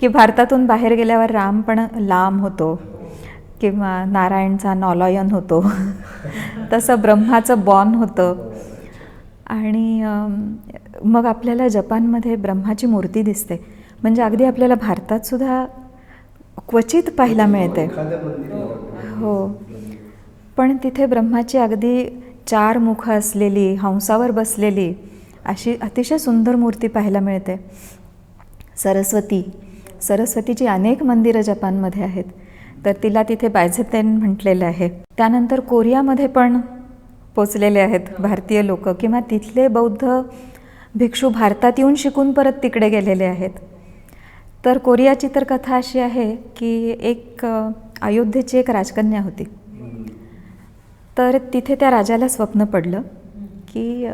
की भारतातून बाहेर गेल्यावर राम पण लाम होतो किंवा नारायणचा नॉलयन होतो तसं ब्रह्माचं बॉन होतं. आणि मग आपल्याला जपानमध्ये ब्रह्माची मूर्ती दिसते. म्हणजे अगदी आपल्याला भारतात सुद्धा क्वचित पाहायला मिळते. हो, पण तिथे ब्रह्माची अगदी 4 मुख असलेली, हंसावर बसलेली अशी अतिशय सुंदर मूर्ती पाहायला मिळते. सरस्वतीची अनेक मंदिरं जपानमध्ये आहेत, तर तिला तिथे बायझेतेन म्हटलेलं आहे. त्यानंतर कोरियामध्ये पण पोचलेले आहेत भारतीय लोक, किंवा तिथले बौद्ध भिक्षू भारतात येऊन शिकून परत तिकडे गेलेले आहेत. तर कोरियाची तर कथा अशी आहे की एक अयोध्येची एक राजकन्या होती तर तिथे त्या राजाला स्वप्न पडलं की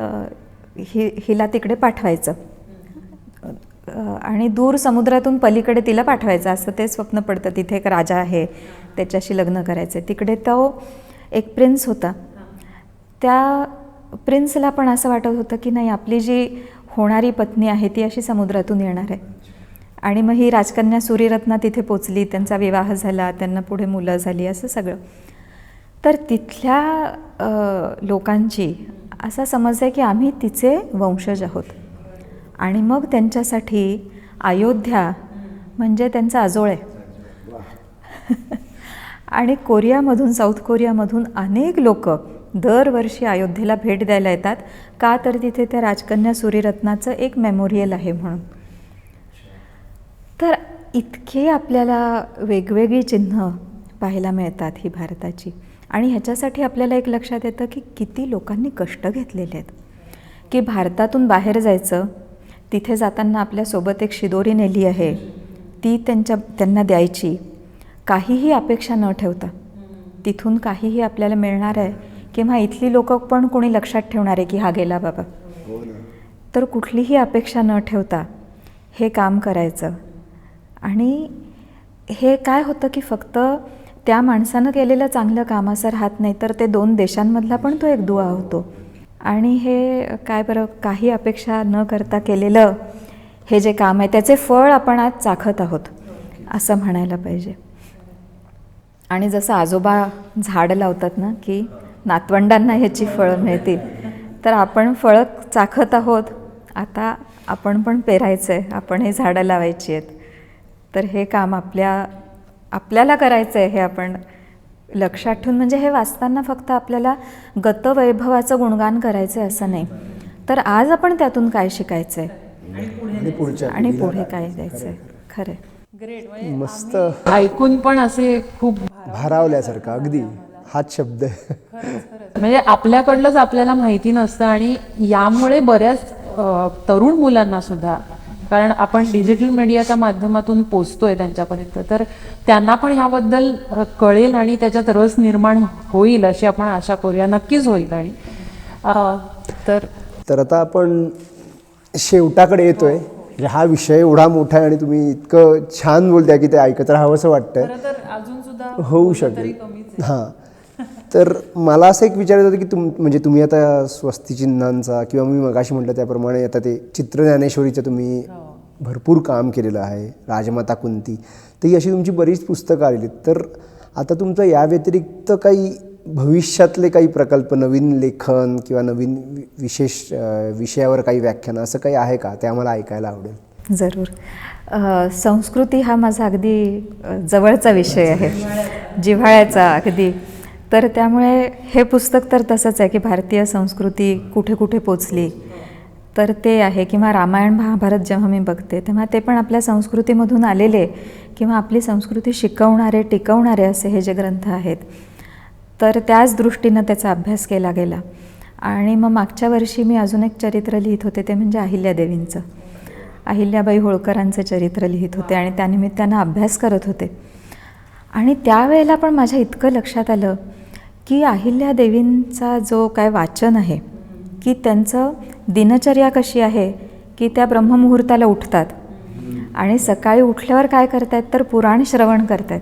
हिला तिकडे पाठवायचं आणि दूर समुद्रातून पलीकडे तिला पाठवायचं, असं ते स्वप्न पडतं. तिथे एक राजा आहे, त्याच्याशी लग्न करायचं. तिकडे तो एक प्रिन्स होता. त्या प्रिन्सला पण असं वाटत होतं की नाही, आपली जी होणारी पत्नी आहे ती अशी समुद्रातून येणार आहे. आणि मग ही राजकन्या सूर्यरत्ना तिथे पोचली, त्यांचा विवाह झाला, त्यांना पुढे मुलं झाली, असं सगळं. तर तिथल्या लोकांची असा समज आहे की आम्ही तिचे वंशज आहोत. आणि मग त्यांच्यासाठी अयोध्या म्हणजे त्यांचा आजोळ आहे. आणि कोरियामधून, साऊथ कोरियामधून अनेक लोक दरवर्षी अयोध्येला भेट द्यायला येतात. का तर तिथे त्या राजकन्या सूर्यरत्नाचं एक मेमोरियल आहे म्हणून. तर इतके आपल्याला वेगवेगळी चिन्ह पाहायला मिळतात ही भारताची. आणि ह्याच्यासाठी आपल्याला एक लक्षात येतं की किती लोकांनी कष्ट घेतलेले आहेत. की भारतातून बाहेर जायचं, तिथे जाताना आपल्यासोबत एक शिदोरी नेली आहे, ती त्यांना द्यायची, काहीही अपेक्षा न ठेवता. तिथून काहीही आपल्याला मिळणार आहे किंवा इथली लोकं पण कोणी लक्षात ठेवणार आहे की हा गेला बाबा, तर कुठलीही अपेक्षा न ठेवता हे काम करायचं. आणि हे काय होतं की फक्त त्या माणसानं केलेलं चांगलं काम असं राहत नाही, तर ते 2 देशांमधला पण तो एक दुवा होतो. आणि हे काय बरं, काही अपेक्षा न करता केलेलं हे जे काम आहे त्याचे फळ आपण आज चाखत आहोत असं म्हणायला पाहिजे. आणि जसं आजोबा झाड लावतात ना की नातवंडांना ह्याची फळं मिळतील, तर आपण फळं चाखत आहोत. आता आपण पण पेरायचं आहे, आपण हे झाडं लावायची आहेत. तर हे काम आपल्याला करायचं आहे, हे आपण लक्षात ठेवून. म्हणजे हे वाचताना फक्त आपल्याला गतवैभवाचं गुणगान करायचं आहे असं नाही, तर आज आपण त्यातून काय शिकायचं आहे आणि पुढे काय द्यायचं आहे. खरं मस्त ऐकून पण असे खूप भारावल्यासारखं, अगदी हाच शब्द आहे. म्हणजे आपल्याकडलंच आपल्याला माहिती नसतं. आणि यामुळे बऱ्याच तरुण मुलांना सुद्धा, कारण आपण डिजिटल मीडियाच्या माध्यमातून पोचतोय त्यांच्यापर्यंत, तर त्यांना पण ह्याबद्दल कळेल आणि त्याच्यात रस निर्माण होईल अशी आपण आशा करूया. नक्कीच होईल. आणि तर आता आपण शेवटाकडे येतोय. हा विषय एवढा मोठा आहे आणि तुम्ही इतकं छान बोलताय की ते ऐकत राहावंसं वाटतंय. अजून सुद्धा होऊ शकेल. हां, तर मला असं एक विचारायचं होतं की म्हणजे तुम्ही आता स्वस्तिचिन्हांचा किंवा मी मगाशी म्हटलं त्याप्रमाणे आता ते चित्र ज्ञानेश्वरीचं तुम्ही भरपूर काम केलेलं आहे, राजमाता कुंती, तर ही अशी तुमची बरीच पुस्तकं आलेली. तर आता तुमचं या व्यतिरिक्त काही भविष्यातले काही प्रकल्प, नवीन लेखन किंवा नवीन विशेष विषयावर काही व्याख्यान असं काही आहे का? ते आम्हाला ऐकायला आवडेल. जरूर. संस्कृती हा माझा अगदी जवळचा विषय आहे, जिव्हाळ्याचा अगदी. तर त्यामुळे हे पुस्तक तर तसंच आहे की भारतीय संस्कृती कुठे कुठे पोचली, तर ते आहे. किंवा रामायण महाभारत जेव्हा मी बघते तेव्हा ते पण आपल्या संस्कृतीमधून आलेले किंवा आपली संस्कृती शिकवणारे, टिकवणारे असे हे जे ग्रंथ आहेत, तर त्याच दृष्टीनं त्याचा अभ्यास केला गेला. आणि मग मागच्या वर्षी मी अजून एक चरित्र लिहित होते, ते म्हणजे अहिल्यादेवींचं. अहिल्याबाई होळकरांचं चरित्र लिहित होते आणि त्यानिमित्तानं अभ्यास करत होते. आणि त्यावेळेला पण माझ्या इतकं लक्षात आलं की अहिल्यादेवींचा जो काय वाचन आहे, की त्यांचं दिनचर्या कशी आहे की त्या ब्रह्ममुहूर्ताला उठतात आणि सकाळी उठल्यावर काय करतायत तर पुराण श्रवण करतायत.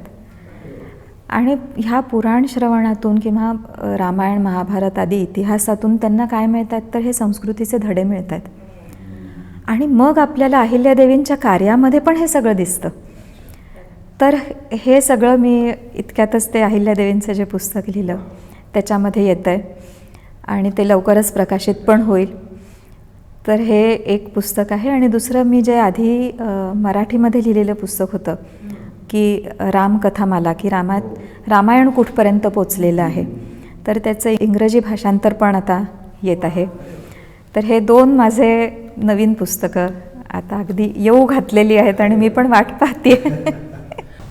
आणि ह्या पुराण श्रवणातून किंवा रामायण महाभारत आदी इतिहासातून त्यांना काय मिळतात तर हे संस्कृतीचे धडे मिळतात. आणि मग आपल्याला अहिल्यादेवींच्या कार्यामध्ये पण हे सगळं दिसतं. तर हे सगळं मी इतक्यातच ते अहिल्यादेवींचं जे पुस्तक लिहिलं त्याच्यामध्ये येतं आहे आणि ते लवकरच प्रकाशित पण होईल. तर हे एक पुस्तक आहे. आणि दुसरं मी जे आधी मराठीमध्ये लिहिलेलं पुस्तक होतं की रामकथामाला, की रामायण कुठपर्यंत पोचलेलं आहे, तर त्याचं इंग्रजी भाषांतर पण आता येत आहे. तर हे 2 माझे नवीन पुस्तकं आता अगदी येऊ घातलेली आहेत आणि मी पण वाट पाहते.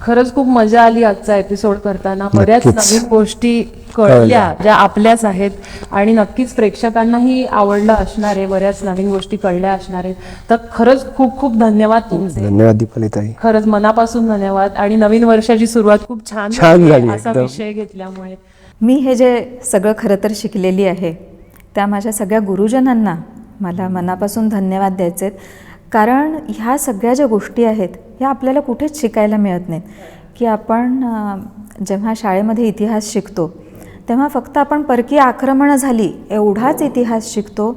खरंच खूप मजा आली आजचा एपिसोड करताना. बऱ्याच नवीन गोष्टी कळल्या ज्या आपल्याच आहेत आणि नक्कीच प्रेक्षकांनाही आवडलं असणार आहे. बऱ्याच नवीन गोष्टी कळल्या असणार आहेत. तर खरंच खूप खूप धन्यवाद तुमचे. धन्यवाद दीपालीताई. खरंच मनापासून धन्यवाद. आणि नवीन वर्षाची सुरुवात खूप छान झाली असा एकदम. विषय घेतल्यामुळे मी हे जे सगळं खरं तर शिकलेली आहे त्या माझ्या सगळ्या गुरुजनांना मला मनापासून धन्यवाद द्यायचे आहेत. कारण ह्या सगळ्या ज्या गोष्टी आहेत ह्या आपल्याला कुठेच शिकायला मिळत नाहीत. की आपण जेव्हा शाळेमध्ये इतिहास शिकतो तेव्हा फक्त आपण परकीय आक्रमणं झाली एवढाच इतिहास शिकतो,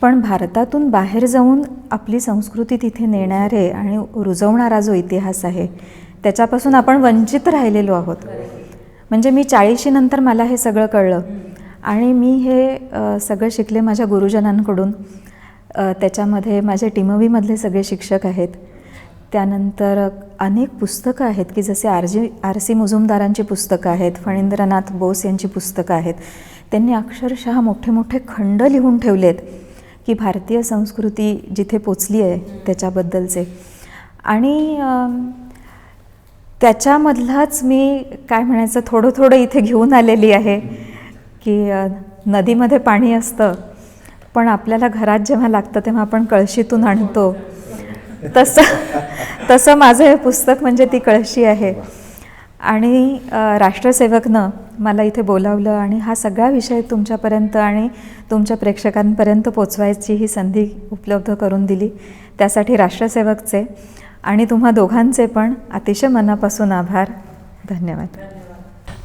पण भारतातून बाहेर जाऊन आपली संस्कृती तिथे नेणारे आणि रुजवणारा जो इतिहास आहे त्याच्यापासून आपण वंचित राहिलेलो आहोत. म्हणजे मी 40शी नंतर मला हे सगळं कळलं आणि मी हे सगळं शिकले माझ्या गुरुजनांकडून. त्याच्यामध्ये माझे टीमवीमधले सगळे शिक्षक आहेत. त्यानंतर अनेक पुस्तकं आहेत की जसे आर.सी. मुजुमदारांची पुस्तकं आहेत, फणींद्रनाथ बोस यांची पुस्तकं आहेत. त्यांनी अक्षरशः मोठे मोठे खंड लिहून ठेवलेत की भारतीय संस्कृती जिथे पोचली आहे त्याच्याबद्दलचे. आणि त्याच्यामधलाच मी काय म्हणायचं थोडं थोडं इथे घेऊन आलेली आहे की नदीमध्ये पाणी असतं पण आपल्याला घरात जेव्हा लागतं तेव्हा आपण कळशीतून आणतो. तसं माझं हे पुस्तक म्हणजे ती कळशी आहे. आणि राष्ट्रसेवकनं मला इथे बोलावलं आणि हा सगळा विषय तुमच्यापर्यंत आणि तुमच्या प्रेक्षकांपर्यंत पोचवायची ही संधी उपलब्ध करून दिली. त्यासाठी राष्ट्रसेवकचे आणि तुम्हा दोघांचे पण अतिशय मनापासून आभार. धन्यवाद.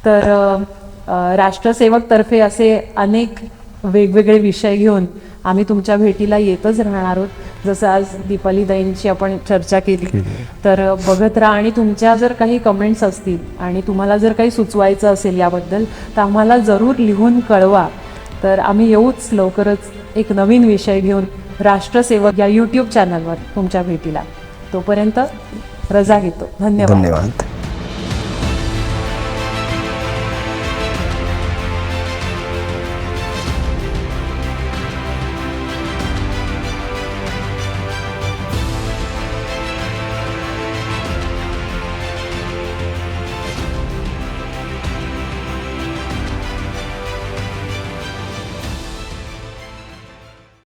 तर राष्ट्रसेवकतर्फे असे अनेक वेगवेगळे विषय घेऊन आम्ही तुमच्या भेटीला येतच राहणार आहोत. जसं आज दीपालीताईंची आपण चर्चा केली तर बघत राहा. आणि तुमच्या जर काही कमेंट्स असतील आणि तुम्हाला जर काही सुचवायचं असेल याबद्दल तर आम्हाला जरूर लिहून कळवा. तर आम्ही येऊच लवकरच एक नवीन विषय घेऊन राष्ट्रसेवक या यूट्यूब चॅनलवर तुमच्या भेटीला. तोपर्यंत रजा घेतो. धन्यवाद.